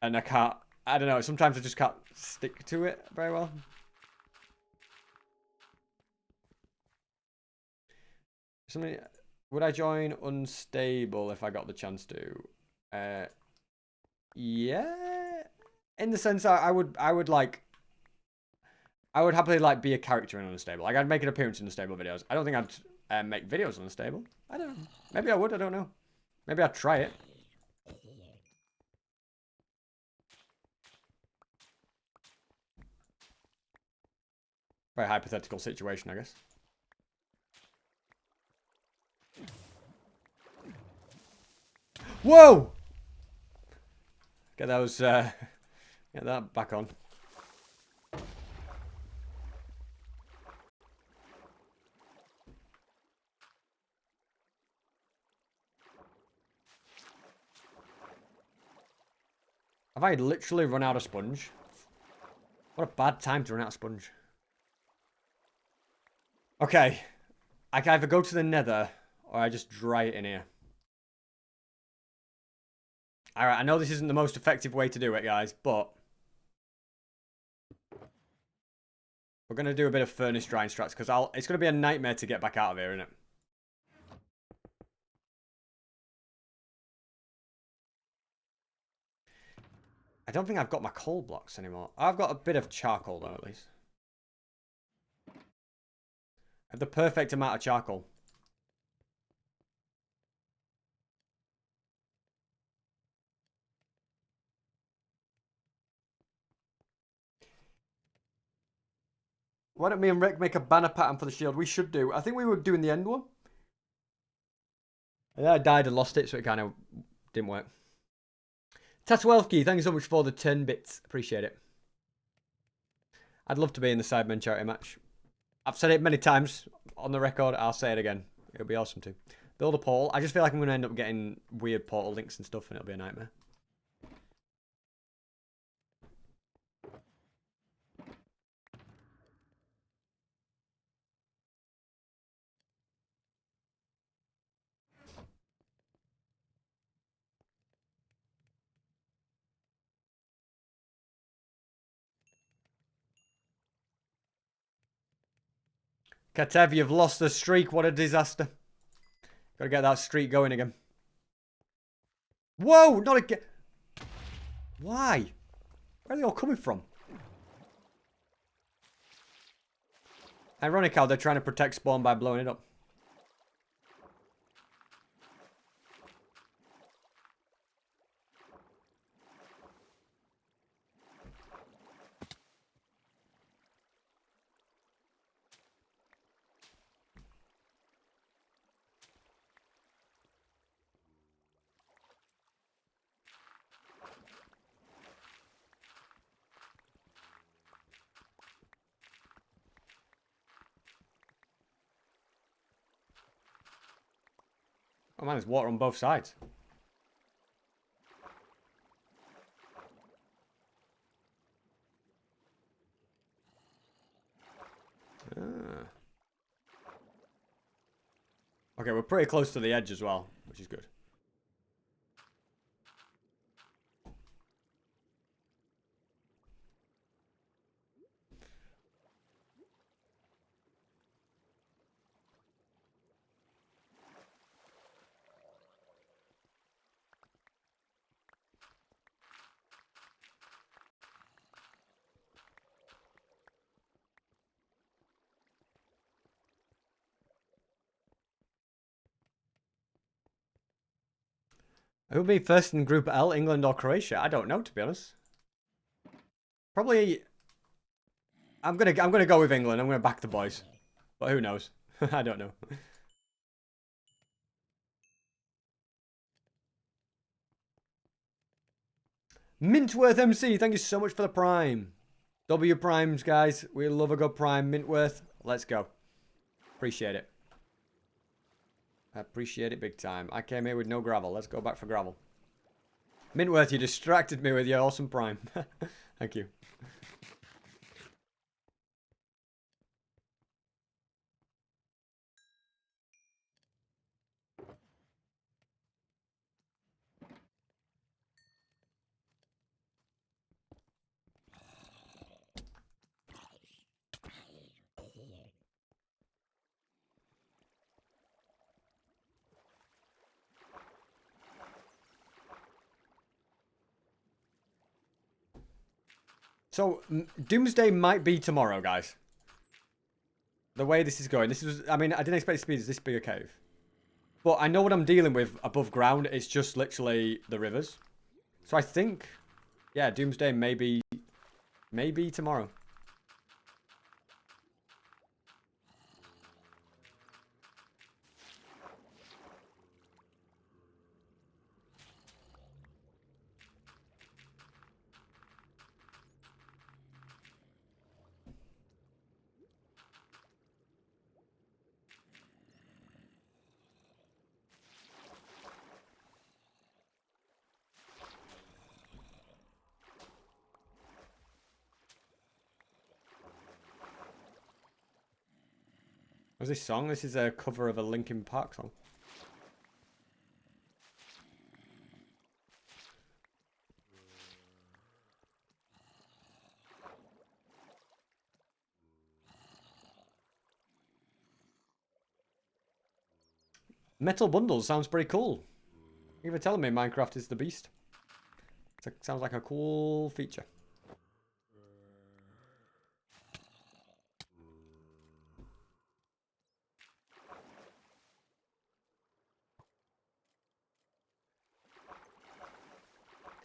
And I don't know, sometimes I just can't stick to it very well. Would I join Unstable if I got the chance to? Yeah. In the sense I would happily like be a character in Unstable. Like I'd make an appearance in Unstable videos. I don't think I'd make videos on Unstable. I don't know. Maybe I would, I don't know. Maybe I'd try it. Very hypothetical situation, I guess. Whoa! Get those, get that back on. Have I literally run out of sponge? What a bad time to run out of sponge. Okay. I can either go to the nether or I just dry it in here. Alright, I know this isn't the most effective way to do it, guys, but we're going to do a bit of furnace drying strats because it's going to be a nightmare to get back out of here, isn't it? I don't think I've got my coal blocks anymore. I've got a bit of charcoal, though, at least. I have the perfect amount of charcoal. Why don't me and Rick make a banner pattern for the shield? We should do. I think we were doing the end one. And then I died and lost it, so it kind of didn't work. Tatuelfki, thank you so much for the 10 bits. Appreciate it. I'd love to be in the Sidemen charity match. I've said it many times on the record. I'll say it again. It'll be awesome too. Build a portal. I just feel like I'm going to end up getting weird portal links and stuff, and it'll be a nightmare. Katev, you've lost the streak. What a disaster. Gotta get that streak going again. Whoa, not again. Why? Where are they all coming from? Ironic how they're trying to protect spawn by blowing it up. Oh man, there's water on both sides. Ah. Okay, we're pretty close to the edge as well, which is good. Who will be first in Group L, England or Croatia? I don't know, to be honest. Probably. I'm gonna go with England. I'm gonna back the boys, but who knows? I don't know. Mintworth MC, thank you so much for the prime. W primes, guys. We love a good prime. Mintworth, let's go. Appreciate it. I appreciate it big time. I came here with no gravel. Let's go back for gravel. Mintworth, you distracted me with your awesome prime. Thank you. So, Doomsday might be tomorrow, guys. The way this is going. I mean, I didn't expect it to be this big a cave. But I know what I'm dealing with above ground. It's just literally the rivers. So I think, yeah, Doomsday maybe tomorrow. What's this song? This is a cover of a Linkin Park song. Metal bundles sounds pretty cool. You were telling me Minecraft is the beast. Sounds like a cool feature.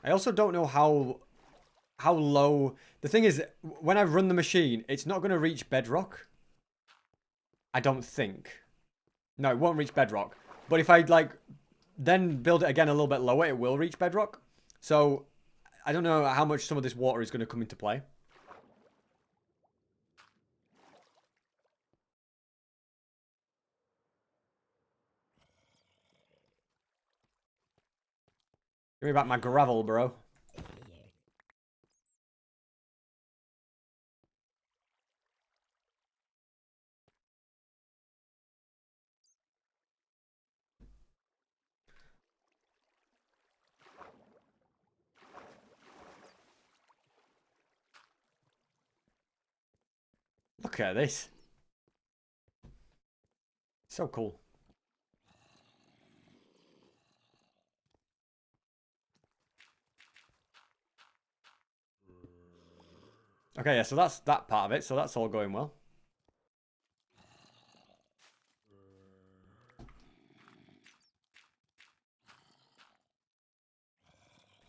I also don't know how low. The thing is, when I run the machine, it's not going to reach bedrock. I don't think. No, it won't reach bedrock. But if I like then build it again a little bit lower, it will reach bedrock. So I don't know how much some of this water is going to come into play. Give me back my gravel, bro. Look at this. So cool. Okay, yeah, so that's that part of it. So that's all going well.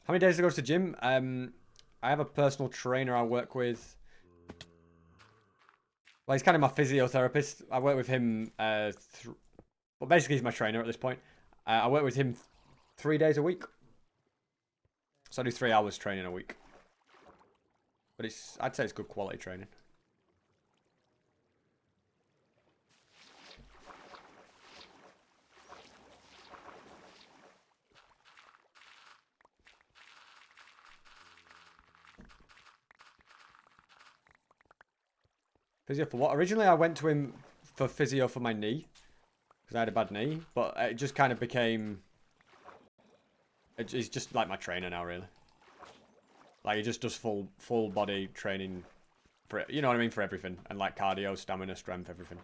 How many days to go to the gym? I have a personal trainer I work with. Well, he's kind of my physiotherapist. I work with him. Well, basically, he's my trainer at this point. I work with him 3 days a week. So I do 3 hours training a week. But I'd say it's good quality training. Physio for what? Originally, I went to him for physio for my knee. Because I had a bad knee. But it just kind of became... He's just like my trainer now, really. Like, he just does full body training for, you know what I mean, for everything. And like cardio, stamina, strength, everything.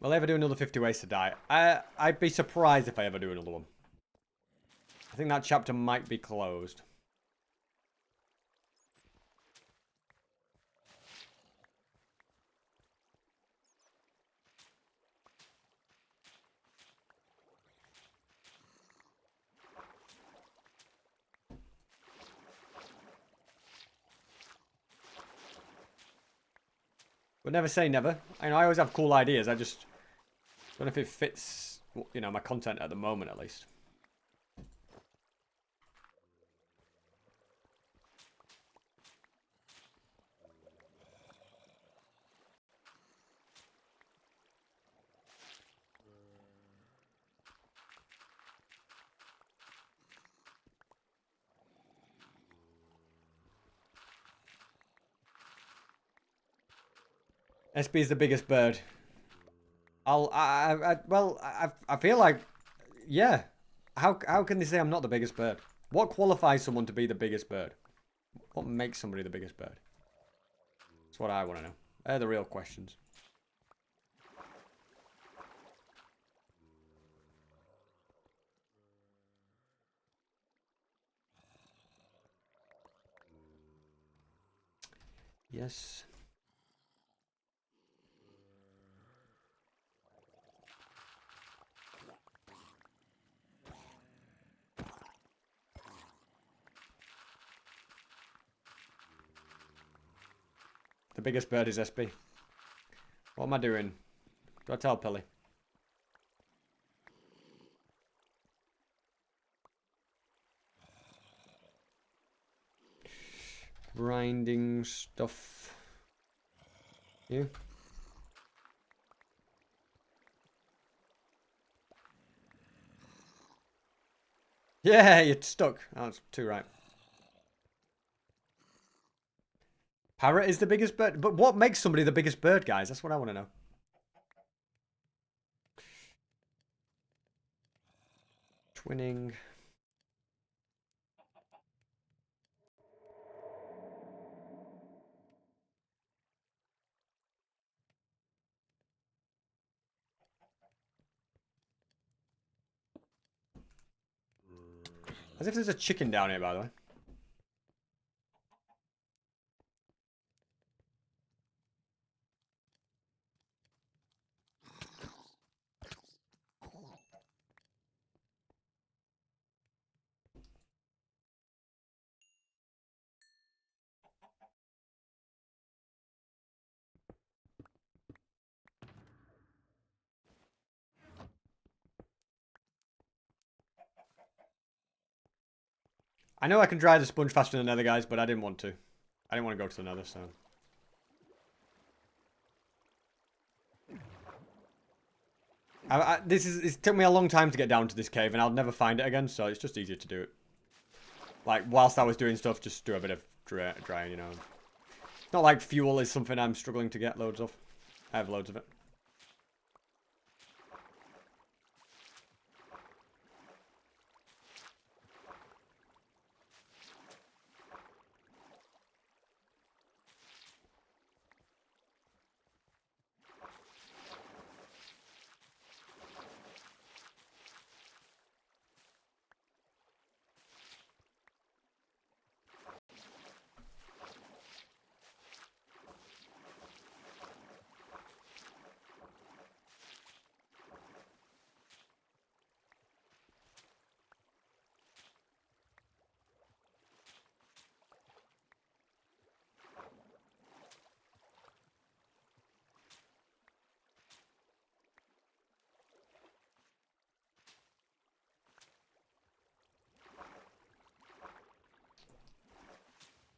Will I ever do another 50 Ways to Die? I'd be surprised if I ever do another one. I think that chapter might be closed. But never say never. I know I always have cool ideas. I just don't know if it fits, you know, my content at the moment, at least. SB is the biggest bird. I feel like, yeah. How can they say I'm not the biggest bird? What qualifies someone to be the biggest bird? What makes somebody the biggest bird? That's what I want to know. They're the real questions. Yes. The biggest bird is SB. What am I doing? Do I tell Pilly? Grinding stuff. You? Yeah, you're stuck. Oh, that's too right. Parrot is the biggest bird. But what makes somebody the biggest bird, guys? That's what I want to know. Twinning. As if there's a chicken down here, by the way. I know I can dry the sponge faster than the nether, guys, but I didn't want to. I didn't want to go to the nether, so... It took me a long time to get down to this cave, and I'll never find it again, so it's just easier to do it. Like, whilst I was doing stuff, just do a bit of drying, you know. It's not like fuel is something I'm struggling to get loads of. I have loads of it.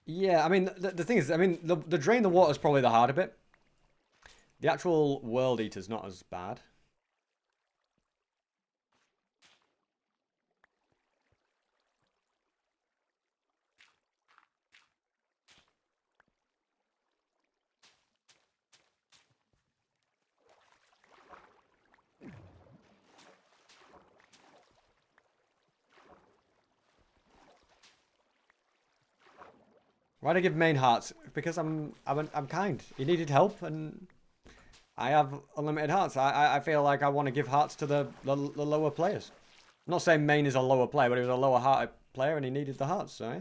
Yeah, I mean, the thing is, I mean, the drain the water is probably the harder bit. The actual world eater's not as bad. Why'd I give main hearts? Because I'm kind. He needed help, and I have unlimited hearts. I feel like I want to give hearts to the lower players. I'm not saying main is a lower player, but he was a lower hearted player, and he needed the hearts. So yeah.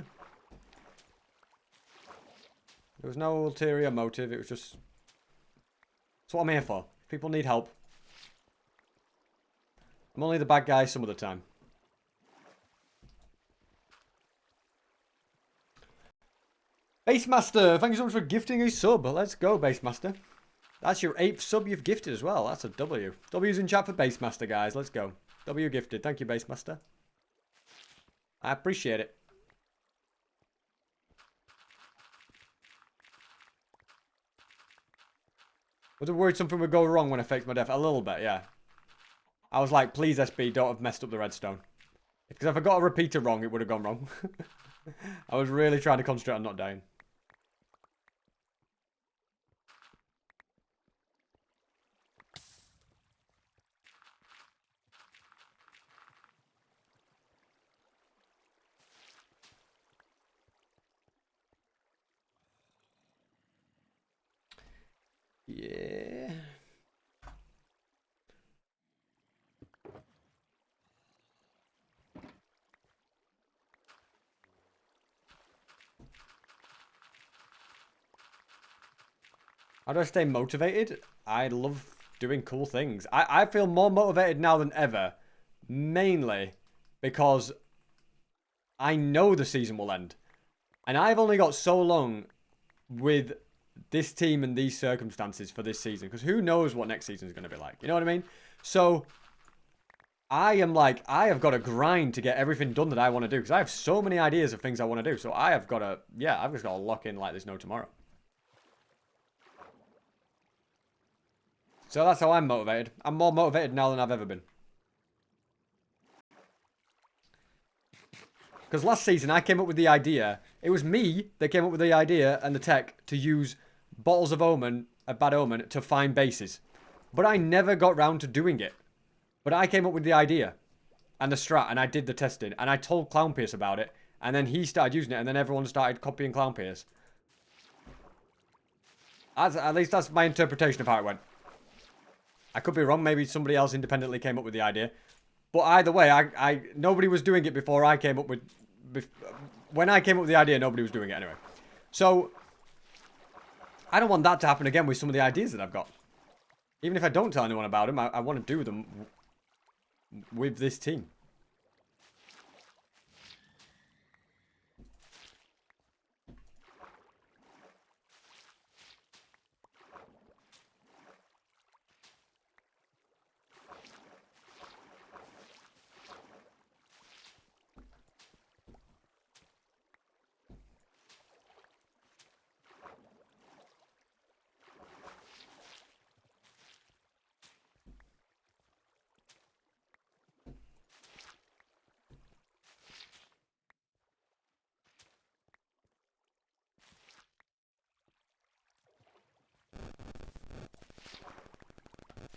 There was no ulterior motive. It was just. That's what I'm here for. People need help. I'm only the bad guy some of the time. Basemaster, thank you so much for gifting a sub. Let's go, Basemaster. That's your 8th sub you've gifted as well. That's a W. W's in chat for Basemaster, guys. Let's go. W gifted. Thank you, Basemaster. I appreciate it. Was I worried something would go wrong when I faked my death? A little bit, yeah. I was like, please, SB, don't have messed up the redstone. Because if I got a repeater wrong, it would have gone wrong. I was really trying to concentrate on not dying. Yeah. How do I stay motivated? I love doing cool things. I feel more motivated now than ever. Mainly because I know the season will end. And I've only got so long with this team and these circumstances for this season. Because who knows what next season is going to be like. You know what I mean? So I am like, I have got to grind to get everything done that I want to do. Because I have so many ideas of things I want to do. So I have got to, yeah, I've just got to lock in like there's no tomorrow. So that's how I'm motivated. I'm more motivated now than I've ever been. Because last season I came up with the idea. It was me that came up with the idea and the tech to use bottles of omen, a bad omen, to find bases. But I never got round to doing it. But I came up with the idea and the strat, and I did the testing, and I told Clownpierce about it, and then he started using it, and then everyone started copying Clownpierce. At least that's my interpretation of how it went. I could be wrong. Maybe somebody else independently came up with the idea. But either way, nobody was doing it before I came up with... When I came up with the idea, nobody was doing it anyway. So, I don't want that to happen again with some of the ideas that I've got. Even if I don't tell anyone about them, I want to do them with this team.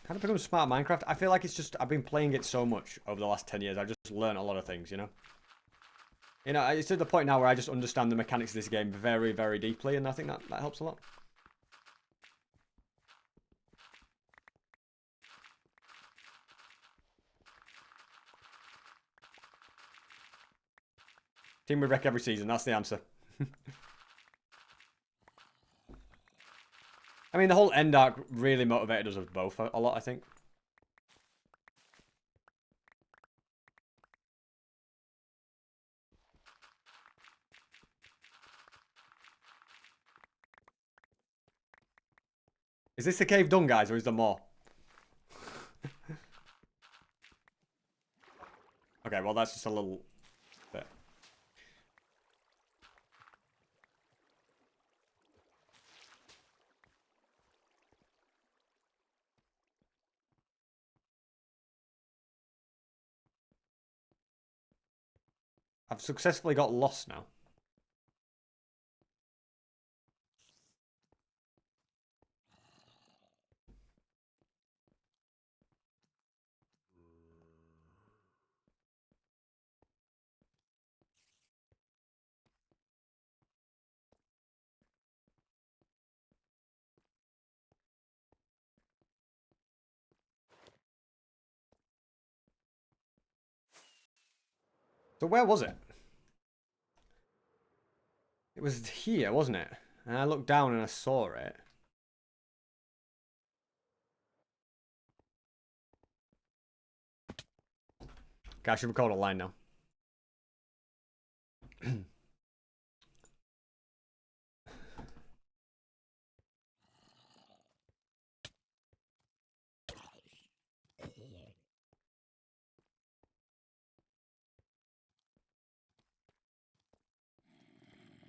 How to become smart at Minecraft? I feel like it's just, I've been playing it so much over the last 10 years. I've just learned a lot of things, you know? You know, it's to the point now where I just understand the mechanics of this game very, very deeply, and I think that helps a lot. Team would wreck every season, that's the answer. I mean, the whole end arc really motivated us both a lot, I think. Is this the cave done, guys, or is there more? Okay, well, that's just a little bit. I've successfully got lost now. So where was it? It was here, wasn't it? And I looked down and I saw it. Okay, I should record a line now.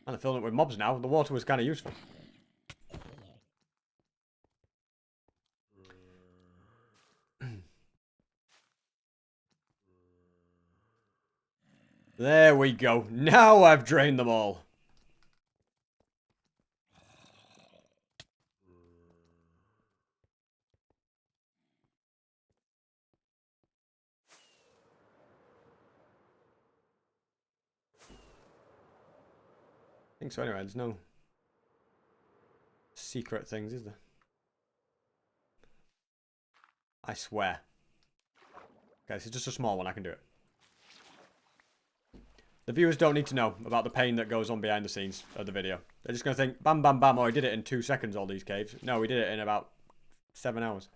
And I'm filling it with mobs now. The water was kind of useful. There we go. Now I've drained them all. I think so anyway. There's no secret things, is there? I swear. Okay, this is just a small one. I can do it. The viewers don't need to know about the pain that goes on behind the scenes of the video. They're just going to think, bam, bam, bam, oh, I did it in 2 seconds, all these caves. No, we did it in about 7 hours.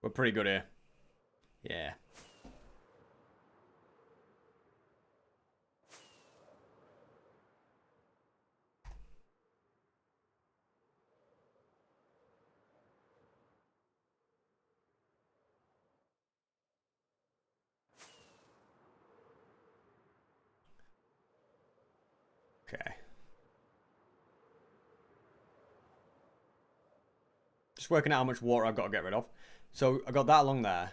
We're pretty good here. Yeah. Okay. Just working out how much water I've got to get rid of. So I got that along there.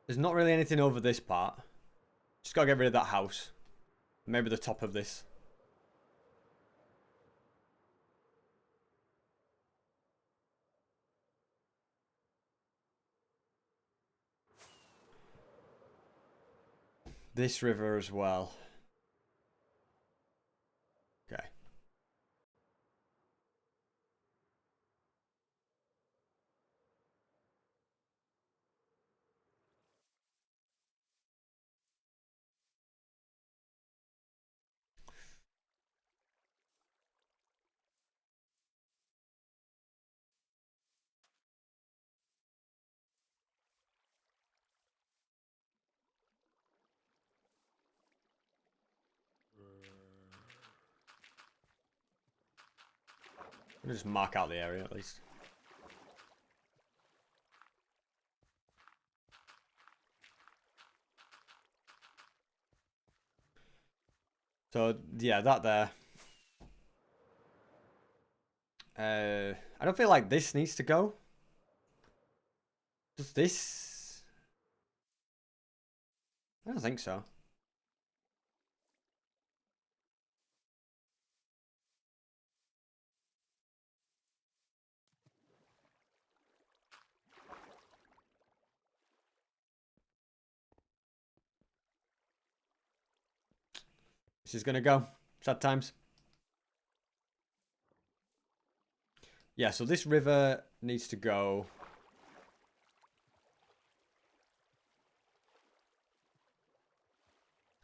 There's not really anything over this part. Just got to get rid of that house. Maybe the top of this. This river as well. Okay. I'll just mark out the area at least. So, yeah, that there. I don't feel like this needs to go. Does this? I don't think so. This is gonna go. Sad times. Yeah, so this river needs to go.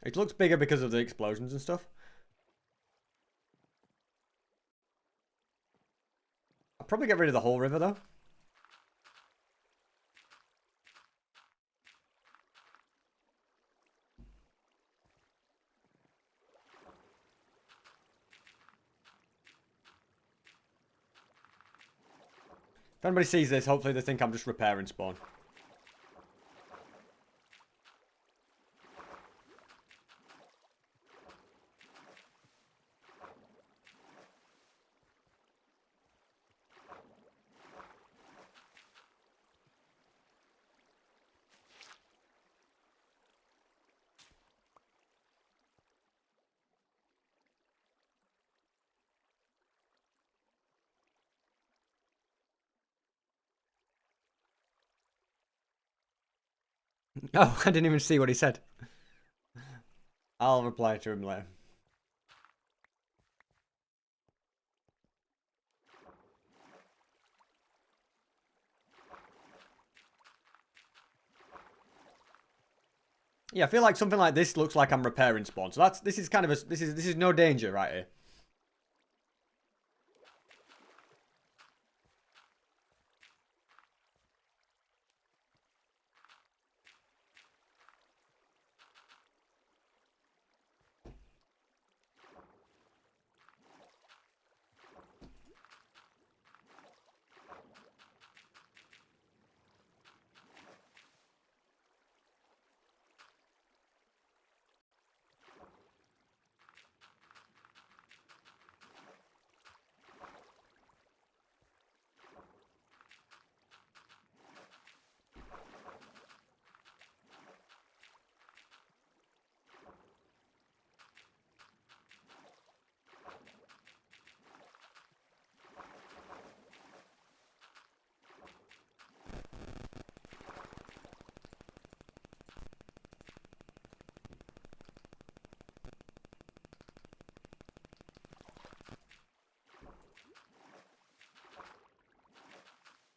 It looks bigger because of the explosions and stuff. I'll probably get rid of the whole river though. If anybody sees this, hopefully they think I'm just repairing spawn. Oh, I didn't even see what he said. I'll reply to him later. Yeah, I feel like something like this looks like I'm repairing spawn. So this is kind of a this is no danger right here.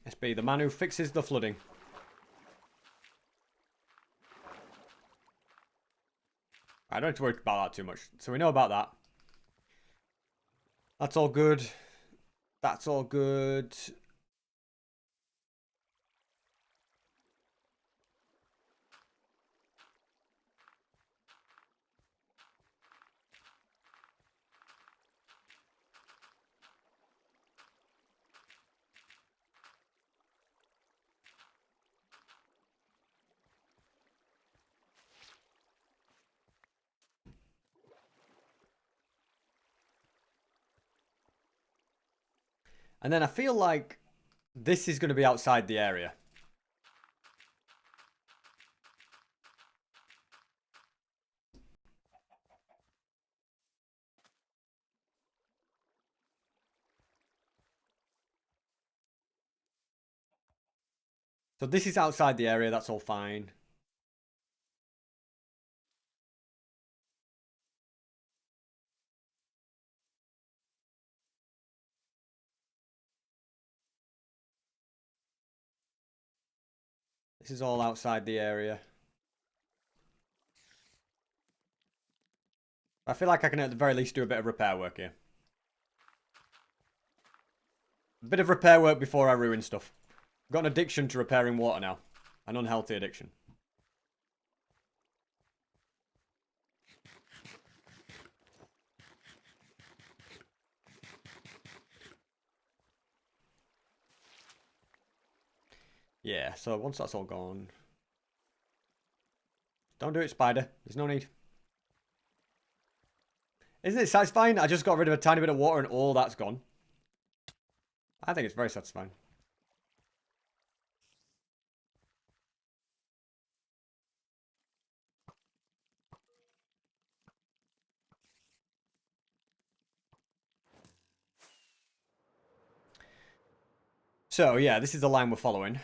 SB, the man who fixes the flooding. I don't have to worry about that too much. So we know about that. That's all good. That's all good. And then I feel like this is going to be outside the area. So this is outside the area. That's all fine. This is all outside the area. I feel like I can at the very least do a bit of repair work here. A bit of repair work before I ruin stuff. I've got an addiction to repairing water now. An unhealthy addiction. Yeah, so once that's all gone... Don't do it, spider. There's no need. Isn't it satisfying? I just got rid of a tiny bit of water and all that's gone. I think it's very satisfying. So, yeah, this is the line we're following.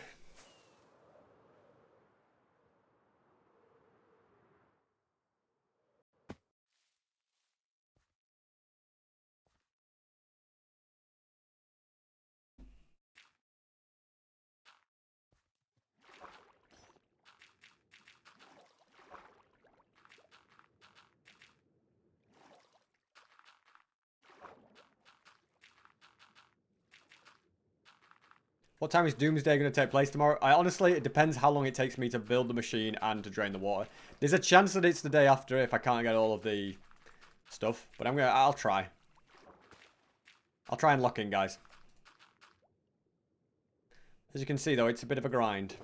What time is Doomsday going to take place tomorrow? Honestly, it depends how long it takes me to build the machine and to drain the water. There's a chance that it's the day after if I can't get all of the stuff, but I'll try. I'll try and lock in, guys. As you can see, though, it's a bit of a grind.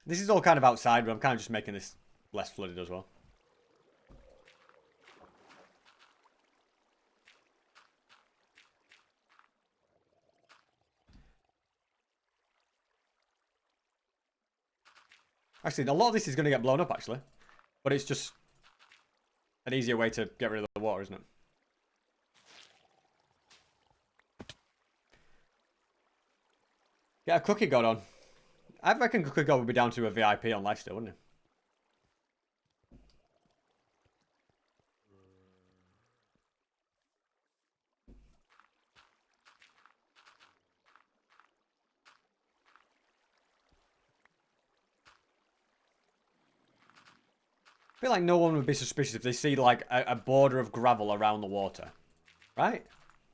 This is all kind of outside, but I'm kind of just making this less flooded as well. Actually, a lot of this is going to get blown up, actually. But it's just an easier way to get rid of the water, isn't it? Get a cookie god on. I reckon cookie god would be down to a VIP on Lifesteal, wouldn't it? I feel like no one would be suspicious if they see like a border of gravel around the water. Right?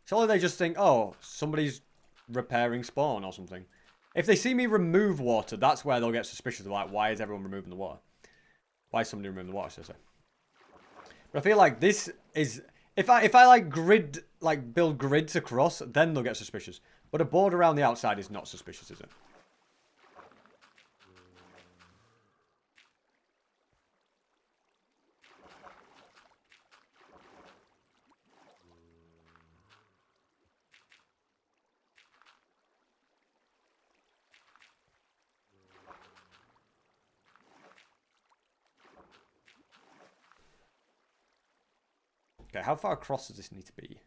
Surely they just think, oh, somebody's repairing spawn or something. If they see me remove water, that's where they'll get suspicious. Like, why is everyone removing the water? Why is somebody removing the water, so to say? But I feel like this is... If I like build grids across, then they'll get suspicious. But a board around the outside is not suspicious, is it? Okay, how far across does this need to be?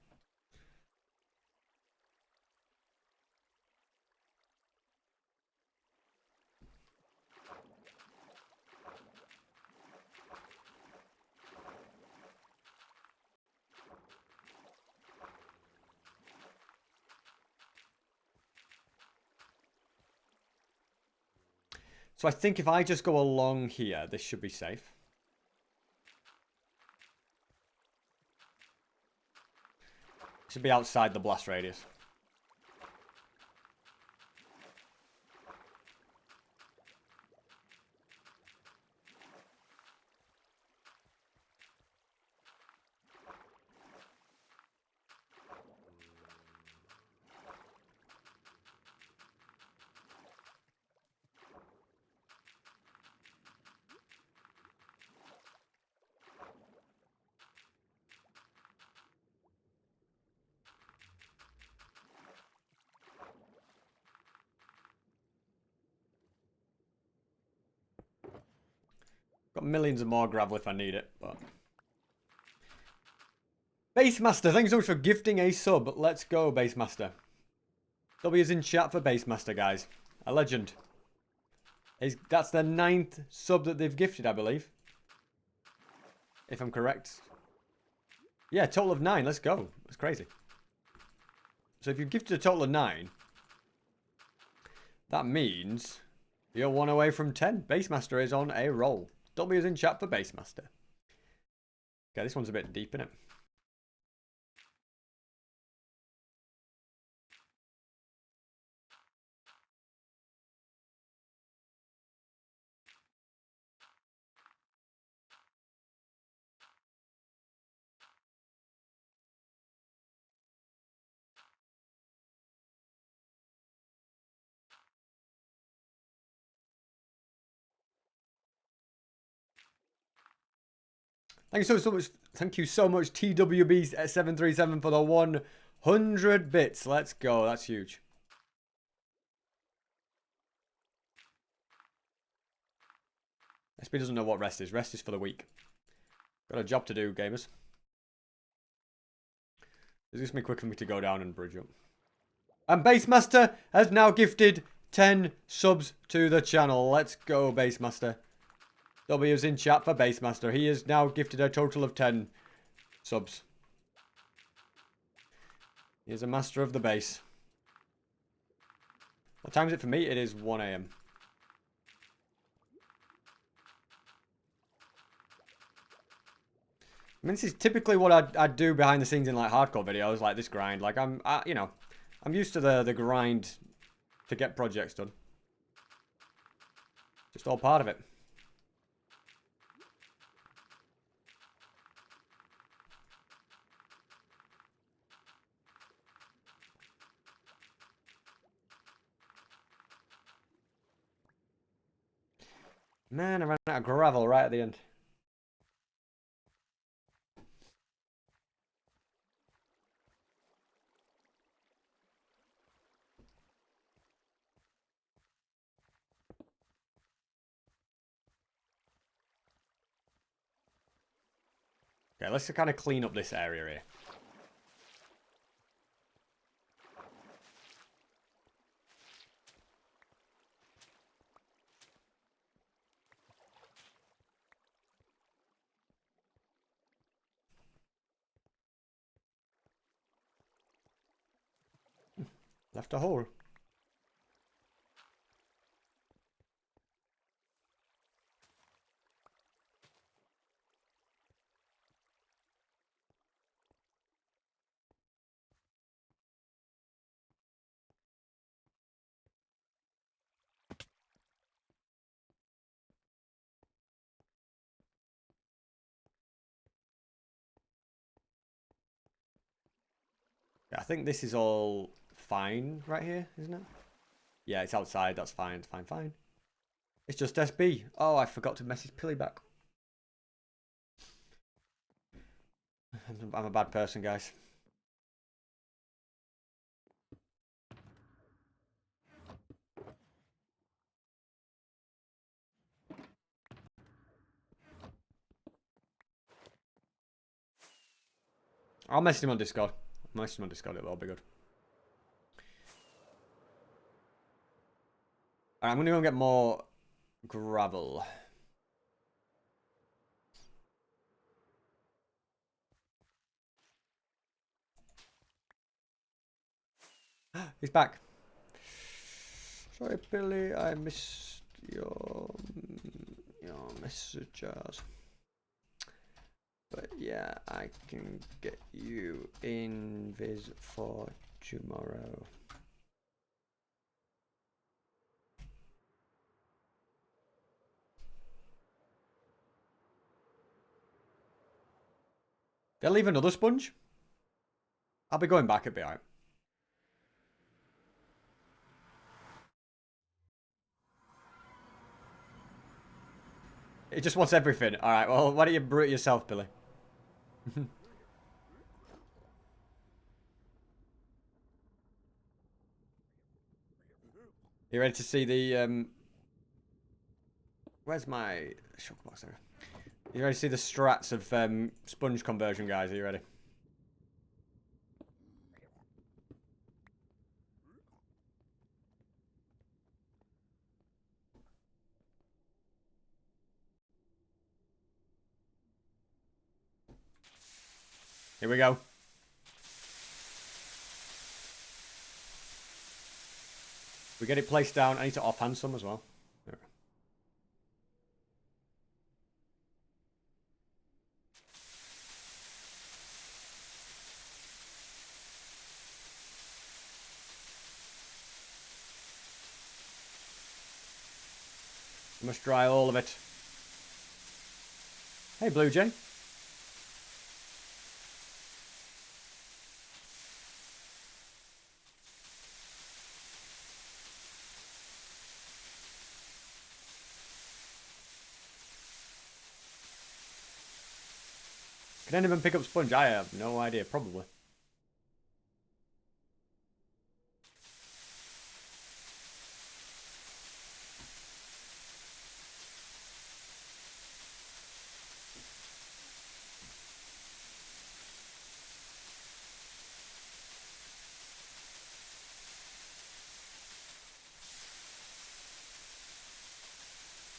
So I think if I just go along here, this should be safe. Should be outside the blast radius. Got millions of more gravel if I need it, but... Basemaster, thanks so much for gifting a sub. Let's go, Basemaster. W's in chat for Basemaster, guys. A legend. That's the 9th sub that they've gifted, I believe. If I'm correct. Yeah, total of 9. Let's go. That's crazy. So if you've gifted a total of 9, that means you're 1 away from 10. Basemaster is on a roll. W's in chat for Basemaster. Okay, this one's a bit deep, isn't it? Thank you so much. Thank you so much, TWB737 for the 100 bits. Let's go. That's huge. SB doesn't know what rest is. Rest is for the week. Got a job to do, gamers. Is this me quick for me to go down and bridge up? And Basemaster has now gifted 10 subs to the channel. Let's go, Basemaster. W's in chat for Basemaster. He has now gifted a total of 10 subs. He is a master of the base. What time is it for me? It is 1 AM. I mean, this is typically what I'd do behind the scenes in like hardcore videos, like this grind. Like I'm used to the grind to get projects done. Just all part of it. Man, I ran out of gravel right at the end. Okay, let's kind of clean up this area here. Left a hole. Yeah, I think this is all fine right here, isn't it? Yeah, it's outside. That's fine. It's fine, fine. It's just SB. Oh, I forgot to message Pilly back. I'm a bad person, guys. I'll message him on Discord. It'll all be good. Alright, I'm gonna go and get more gravel. He's back. Sorry, Billy, I missed your messages. But yeah, I can get you in Viz for tomorrow. Did I leave another sponge? I'll be going back, it'll be alright. It just wants everything. Alright, well, why don't you brew it yourself, Billy? You ready to see the, where's my shock box there? You ready to see the strats of sponge conversion, guys? Are you ready? Here we go. We get it placed down. I need to offhand some as well. There we go. You must dry all of it. Hey, Blue Jay. Can anyone pick up sponge? I have no idea. Probably.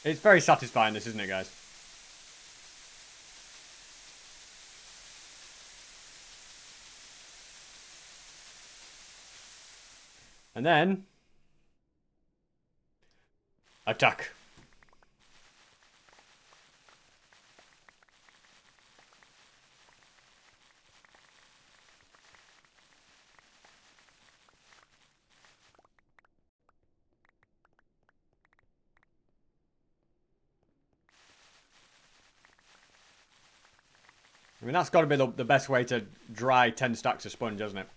It's very satisfying, this, isn't it, guys? And then... attack. I mean, that's got to be the best way to dry 10 stacks of sponge, hasn't it?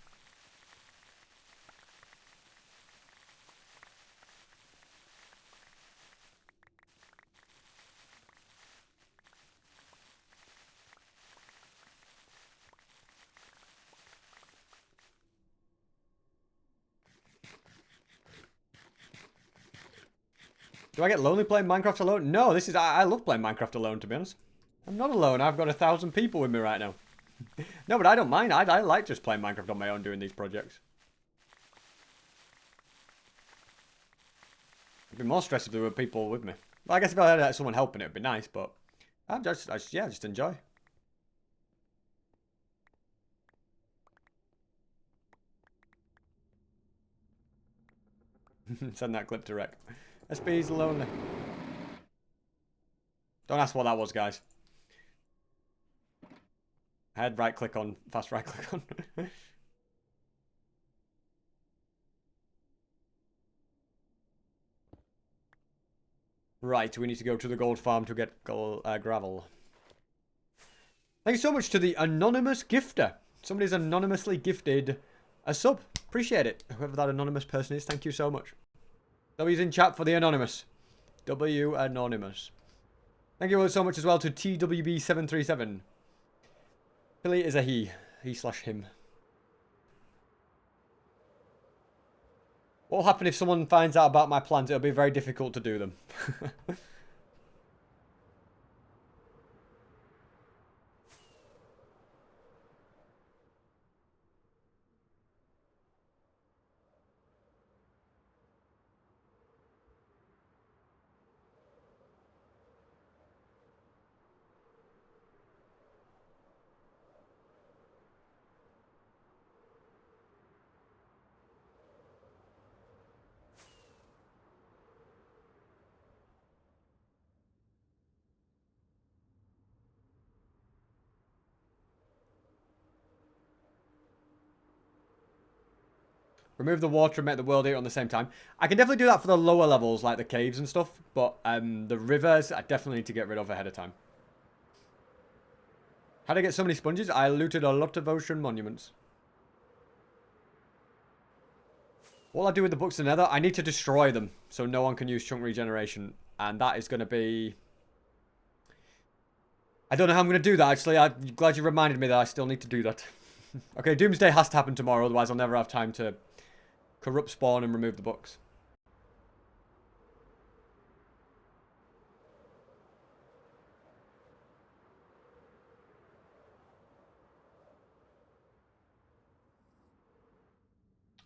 Do I get lonely playing Minecraft alone? No, this is... I love playing Minecraft alone, to be honest. I'm not alone. I've got 1,000 people with me right now. No, but I don't mind. I like just playing Minecraft on my own doing these projects. It'd be more stressful if there were people with me. Well, I guess if I had someone helping, it'd be nice, but... I just enjoy. Send that clip to Rec. SB's lonely. Don't ask what that was, guys. I had right click on, fast right click on. Right, we need to go to the gold farm to get gravel. Thank you so much to the anonymous gifter. Somebody's anonymously gifted a sub. Appreciate it. Whoever that anonymous person is, thank you so much. W's in chat for the anonymous. W anonymous. Thank you so much as well to TWB737. Billy is a he. He/him. What will happen if someone finds out about my plans? It'll be very difficult to do them. Remove the water and make the world eater on the same time. I can definitely do that for the lower levels, like the caves and stuff. But the rivers, I definitely need to get rid of ahead of time. How did I get so many sponges? I looted a lot of ocean monuments. What will I do with the books in Nether? I need to destroy them so no one can use chunk regeneration. And that is going to be... I don't know how I'm going to do that, actually. I'm glad you reminded me that I still need to do that. Okay, Doomsday has to happen tomorrow, otherwise I'll never have time to corrupt spawn and remove the books.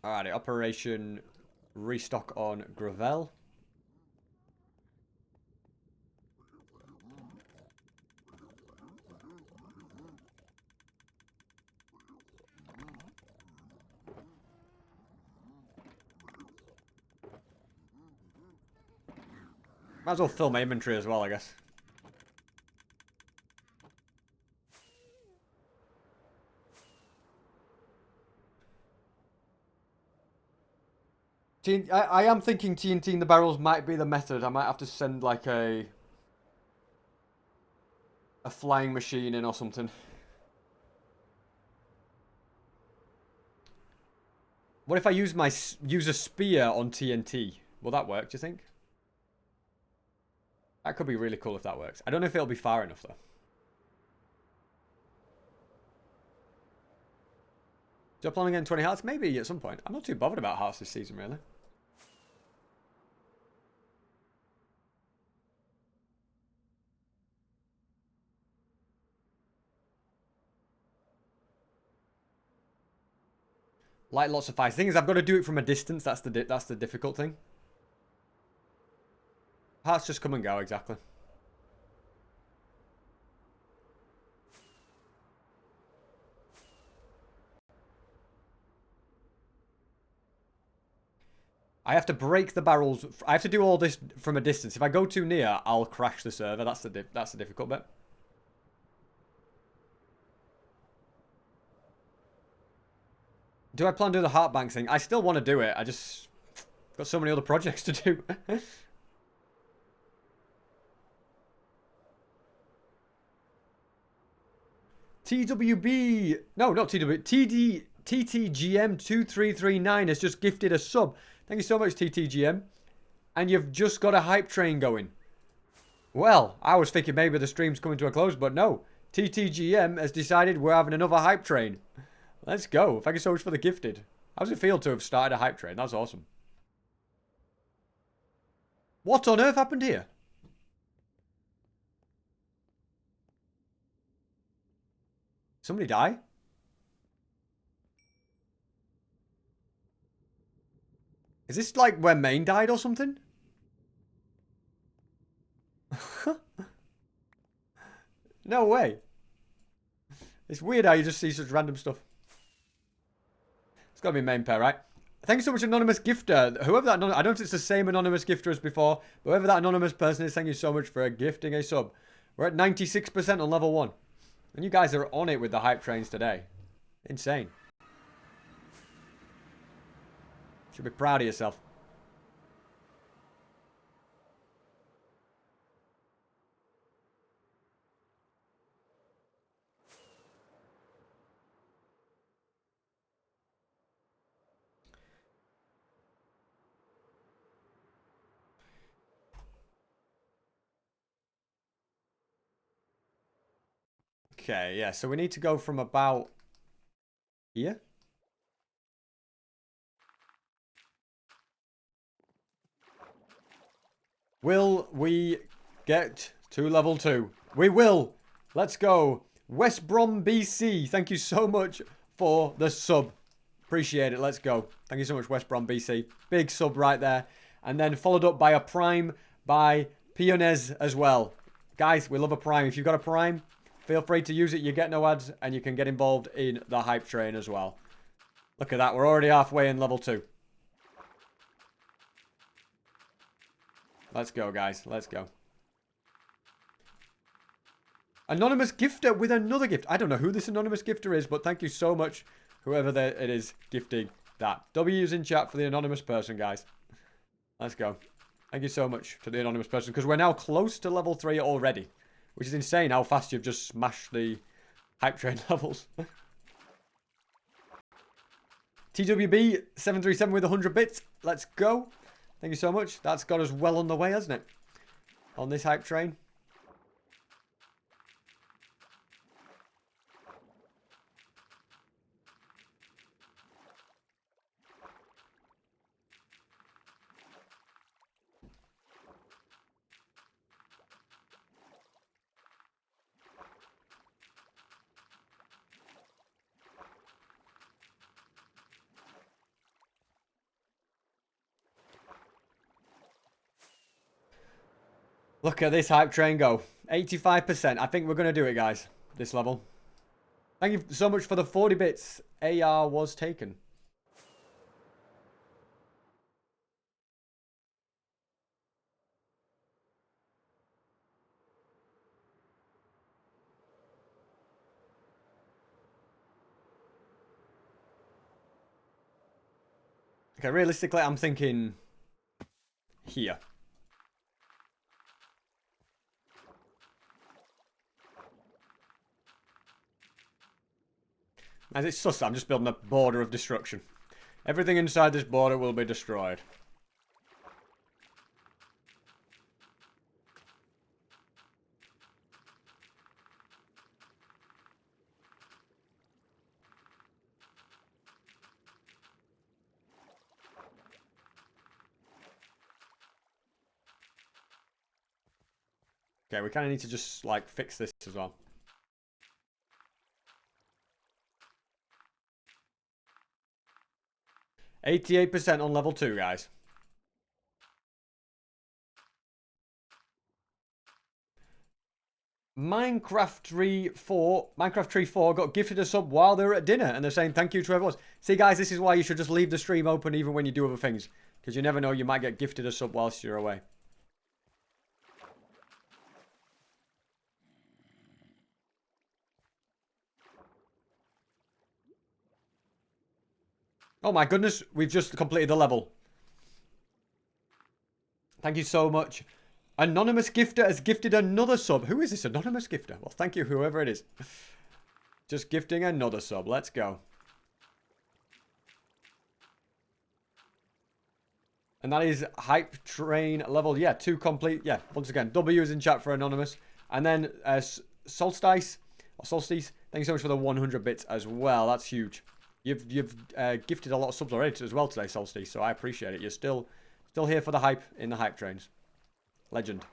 Alrighty, Operation Restock on Gravel. Might as well fill my inventory as well, I guess. I am thinking TNT in the barrels might be the method. I might have to send like a flying machine in or something. What if I use a spear on TNT? Will that work, do you think? That could be really cool if that works. I don't know if it'll be far enough though. Do I plan on getting 20 hearts? Maybe at some point. I'm not too bothered about hearts this season, really. Light lots of fire. The thing is, I've got to do it from a distance. That's the difficult thing. Hearts just come and go, exactly. I have to break the barrels. I have to do all this from a distance. If I go too near, I'll crash the server. That's the difficult bit. Do I plan to do the heart bank thing? I still want to do it. I just got so many other projects to do. TWB. No, not TWB. TTGM2339 has just gifted a sub. Thank you so much, TTGM. And you've just got a hype train going. Well, I was thinking maybe the stream's coming to a close, but no. TTGM has decided we're having another hype train. Let's go. Thank you so much for the gifted. How does it feel to have started a hype train? That's awesome. What on earth happened here? Somebody die? Is this like where Main died or something? No way. It's weird how you just see such random stuff. It's got to be Main pair, right? Thank you so much, Anonymous Gifter. Whoever that, I don't know if it's the same Anonymous Gifter as before, but whoever that Anonymous person is, thank you so much for gifting a sub. We're at 96% on level 1. And you guys are on it with the hype trains today. Insane. Should be proud of yourself. Okay, yeah, so we need to go from about here. Will we get to level 2? We will. Let's go. West Brom BC, thank you so much for the sub. Appreciate it. Let's go. Thank you so much, West Brom BC. Big sub right there. And then followed up by a prime by Pionez as well. Guys, we love a prime. If you've got a prime, feel free to use it. You get no ads and you can get involved in the hype train as well. Look at that. We're already halfway in level 2. Let's go, guys. Let's go. Anonymous Gifter with another gift. I don't know who this Anonymous Gifter is, but thank you so much, whoever it is, gifting that. W's in chat for the anonymous person, guys. Let's go. Thank you so much to the anonymous person, because we're now close to level 3 already, which is insane how fast you've just smashed the hype train levels. TWB 737 with 100 bits. Let's go. Thank you so much. That's got us well on the way, hasn't it? On this hype train. Look at this hype train go. 85%. I think we're going to do it, guys. This level. Thank you so much for the 40 bits. AR was taken. Okay, realistically, I'm thinking here. As it's sus, I'm just building a border of destruction. Everything inside this border will be destroyed. Okay, we kind of need to just, like, fix this as well. %on level 2, guys. Minecraft Tree 4 got gifted a sub while they were at dinner, and they're saying thank you to everyone. See, guys, this is why you should just leave the stream open even when you do other things, because you never know, you might get gifted a sub whilst you're away. Oh my goodness, we've just completed the level. Thank you so much. Anonymous Gifter has gifted another sub. Who is this anonymous gifter? Well, thank you, whoever it is. Just gifting another sub. Let's go. And that is Hype Train level. Yeah, 2 complete. Yeah, once again, W is in chat for anonymous. And then Solstice. Thank you so much for the 100 bits as well. That's huge. You've gifted a lot of subs already as well today, Solstice. So I appreciate it. You're still here for the hype in the hype trains. Legend.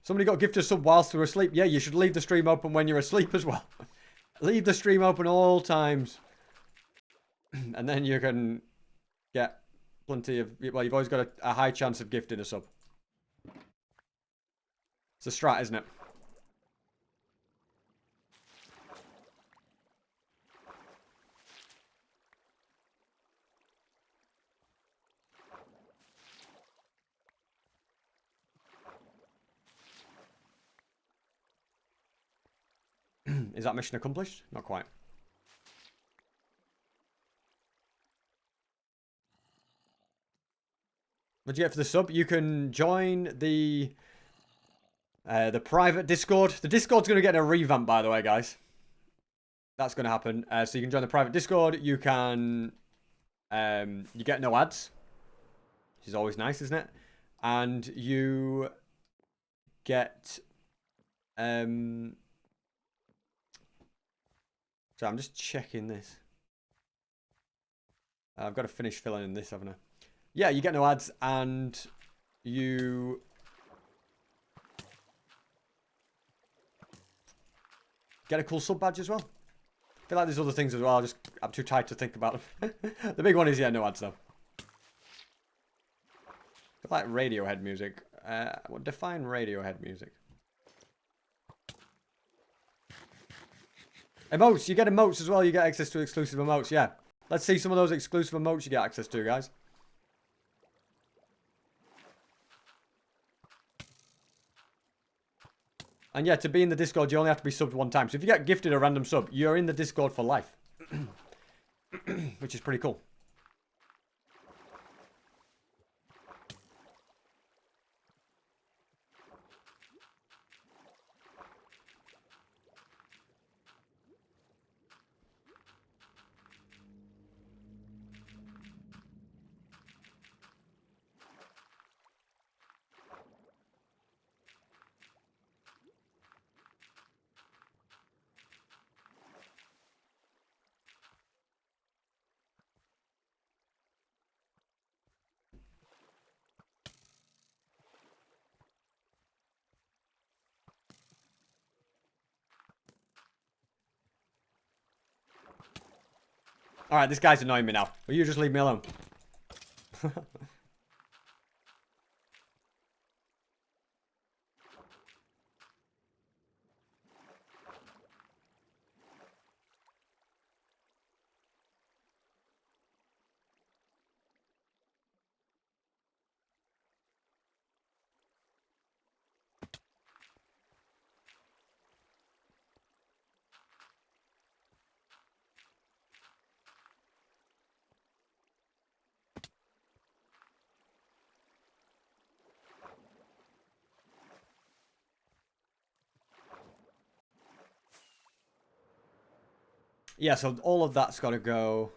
Somebody got gifted a sub whilst they were asleep. Yeah, you should leave the stream open when you're asleep as well. Leave the stream open all times. And then you can get plenty of... Well, you've always got a high chance of gifting a sub. It's a strat, isn't it? Is that mission accomplished? Not quite. What'd you get for the sub? You can join the private Discord. The Discord's going to get a revamp, by the way, guys. That's going to happen. So you can join the private Discord. You can... you get no ads. Which is always nice, isn't it? And you get... So I'm just checking this. I've got to finish filling in this, haven't I? Yeah, you get no ads and you get a cool sub badge as well. I feel like there's other things as well. I'm too tired to think about them. The big one is, yeah, no ads though. I feel like Radiohead music. What define Radiohead music? Emotes, you get emotes as well. You get access to exclusive emotes, yeah. Let's see some of those exclusive emotes you get access to, guys. And yeah, to be in the Discord, you only have to be subbed one time. So if you get gifted a random sub, you're in the Discord for life. Which is pretty cool. Alright, this guy's annoying me now. Will you just leave me alone? Yeah, so all of that's got to go.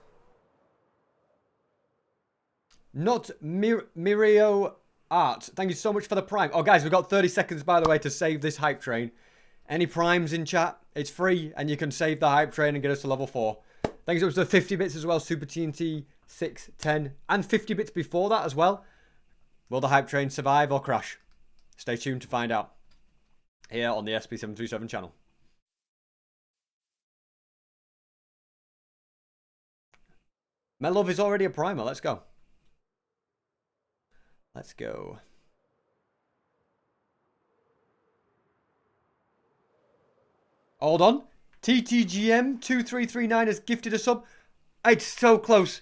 Not Mirio Art. Thank you so much for the prime. Oh, guys, we've got 30 seconds, by the way, to save this hype train. Any primes in chat? It's free, and you can save the hype train and get us to level 4. Thank you so much for the 50 bits as well. Super TNT, 6, 10, and 50 bits before that as well. Will the hype train survive or crash? Stay tuned to find out. Here on the SB737 channel. My love is already a primer. Let's go. Let's go. Hold on. TTGM2339 has gifted a sub. It's so close.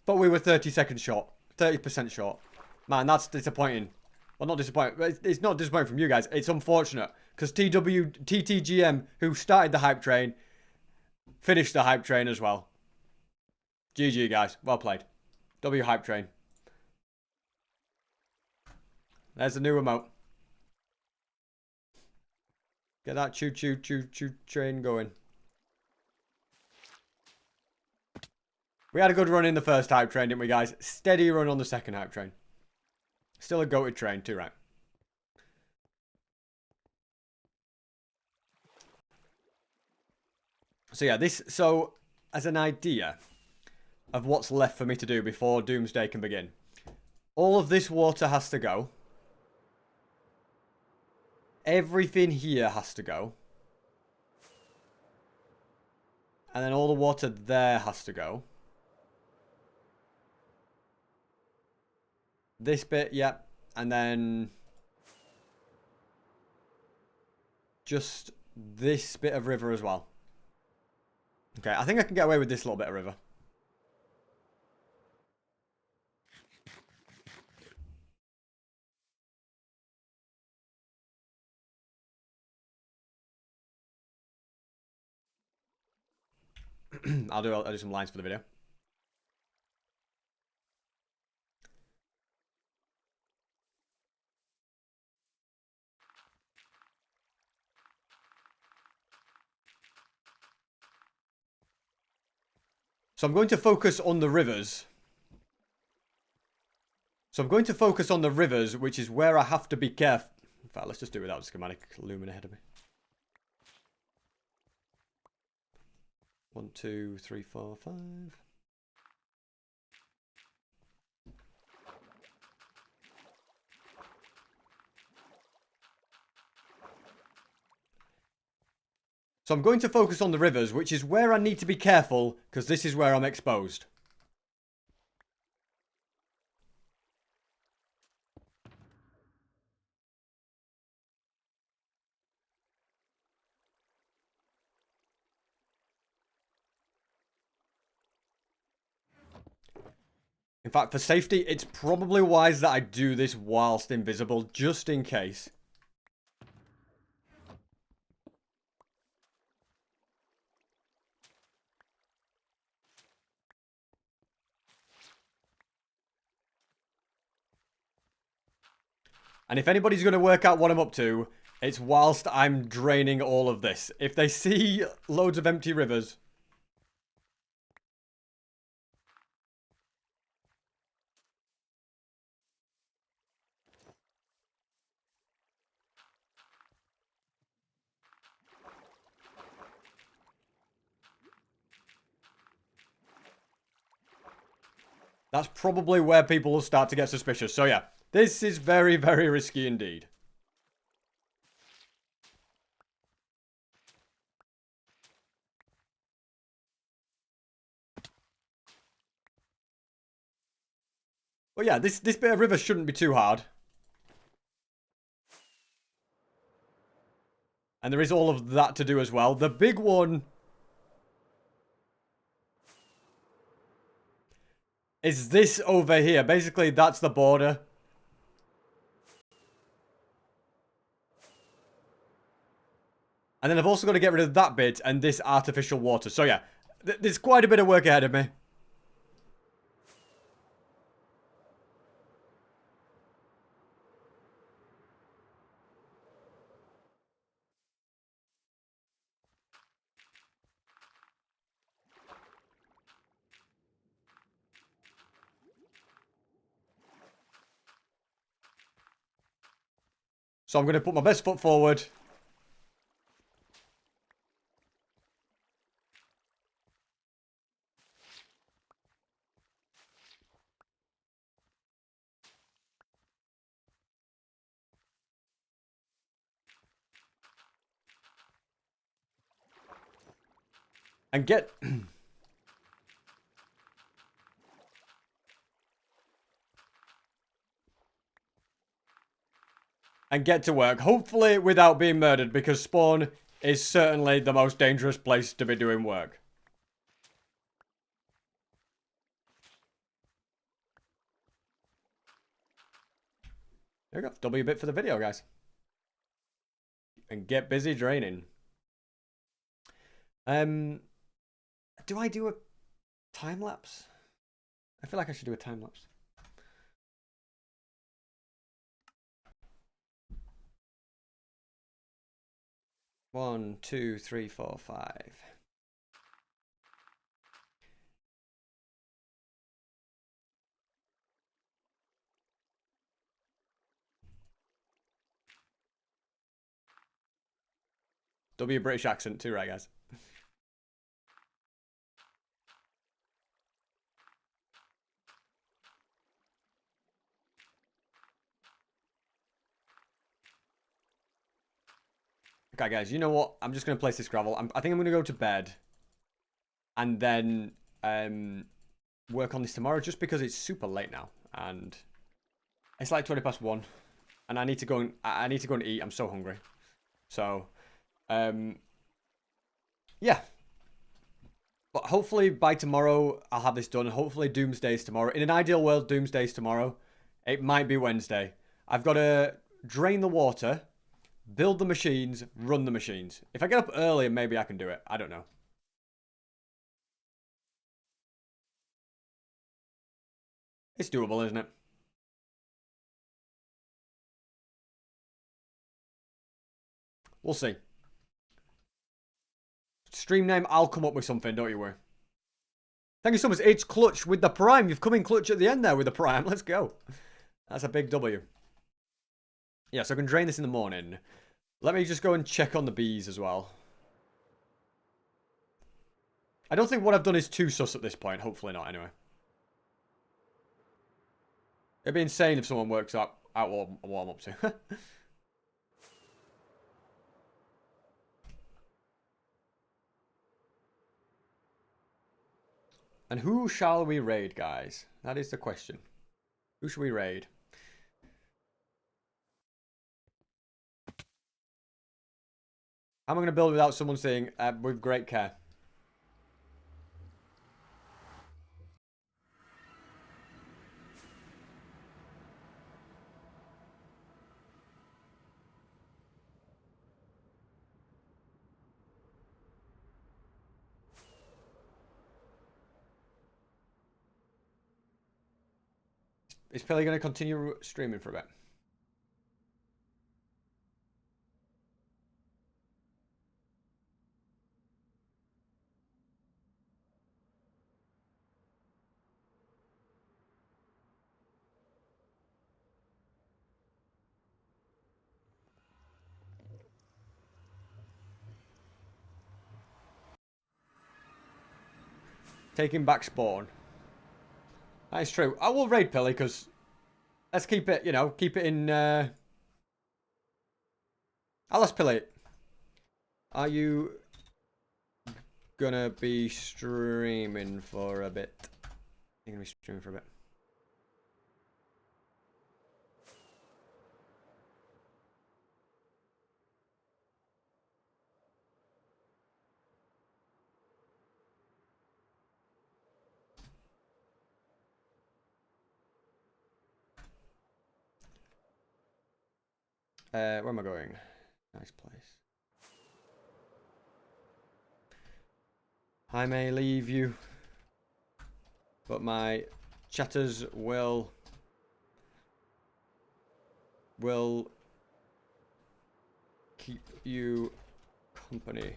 But we were 30 seconds short. 30% short. Man, that's disappointing. Well, not disappointing. It's not disappointing from you guys. It's unfortunate. Because TTGM, who started the hype train, finished the hype train as well. GG, guys. Well played. W hype train. There's the new remote. Get that choo-choo train going. We had a good run in the first hype train, didn't we, guys? Steady run on the second hype train. Still a goated train, too, right? So, yeah, so, as an idea of what's left for me to do before Doomsday can begin. All of this water has to go. Everything here has to go. And then all the water there has to go. This bit, yep. And then just this bit of river as well. Okay, I think I can get away with this little bit of river. I'll do some lines for the video. So I'm going to focus on the rivers. Which is where I have to be careful. In fact, let's just do it without the schematic looming ahead of me. 1, 2, 3, 4, 5. So I'm going to focus on the rivers, which is where I need to be careful, because this is where I'm exposed. In fact, for safety, it's probably wise that I do this whilst invisible, just in case. And if anybody's going to work out what I'm up to, it's whilst I'm draining all of this. If they see loads of empty rivers... That's probably where people will start to get suspicious. So yeah, this is very, very risky indeed. But yeah, this bit of river shouldn't be too hard. And there is all of that to do as well. The big one is this over here. Basically, that's the border. And then I've also got to get rid of that bit and this artificial water. So yeah, there's quite a bit of work ahead of me. So I'm going to put my best foot forward. And get... and get to work. Hopefully without being murdered, because spawn is certainly the most dangerous place to be doing work. There we go. W bit for the video, guys. And get busy draining. Do I do a time lapse? I feel like I should do a time lapse. One, two, three, four, five. W British accent too, right, guys? Okay, guys, you know what? I'm just going to place this gravel. I think I'm going to go to bed. And then work on this tomorrow, just because it's super late now. And it's like 20 past 1. And I need to go and eat. I'm so hungry. So, yeah. But hopefully by tomorrow, I'll have this done. Hopefully Doomsday's tomorrow. In an ideal world, Doomsday's tomorrow. It might be Wednesday. I've got to drain the water, build the machines, run the machines. If I get up earlier, maybe I can do it. I don't know. It's doable, isn't it? We'll see. Stream name, I'll come up with something, don't you worry. Thank you so much. It's clutch with the prime. You've come in clutch at the end there with the prime. Let's go. That's a big W. Yeah, so I can drain this in the morning. Let me just go and check on the bees as well. I don't think what I've done is too sus at this point. Hopefully not, anyway. It'd be insane if someone works out what I'm up to. And who shall we raid, guys? That is the question. Who should we raid? How am I going to build without someone saying, with great care? Is Pelly going to continue streaming for a bit? Taking back spawn. That is true. I will raid Pilly because let's keep it, you know, keep it in. I'll ask Pilly. Are you gonna be streaming for a bit? You're gonna be streaming for a bit. Where am I going? Nice place. I may leave you, but my chatters will keep you company.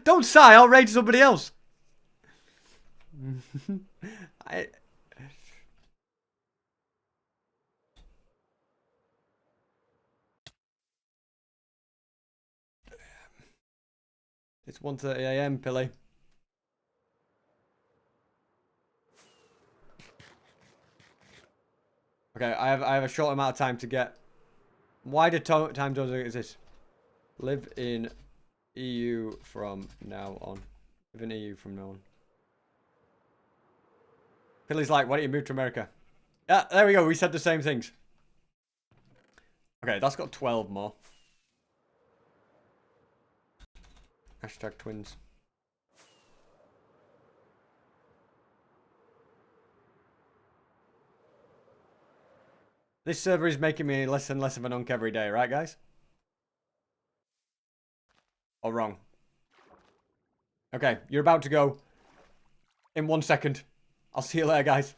Don't sigh, I'll raid somebody else. It's 1:30 AM, Pilly. Okay, I have a short amount of time to get. Why do time zones exist? Live in EU from now on. Live in EU from now on. Pilly's like, why don't you move to America? Yeah, there we go. We said the same things. Okay, that's got 12 more. Hashtag twins. This server is making me less and less of an unk every day, right, guys? Or wrong? Okay, you're about to go in 1 second. I'll see you later, guys.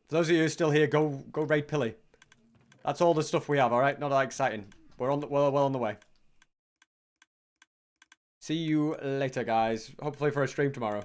For those of you who are still here, go raid Pilly. That's all the stuff we have, alright? Not that exciting. We're well on the way. See you later, guys. Hopefully for a stream tomorrow.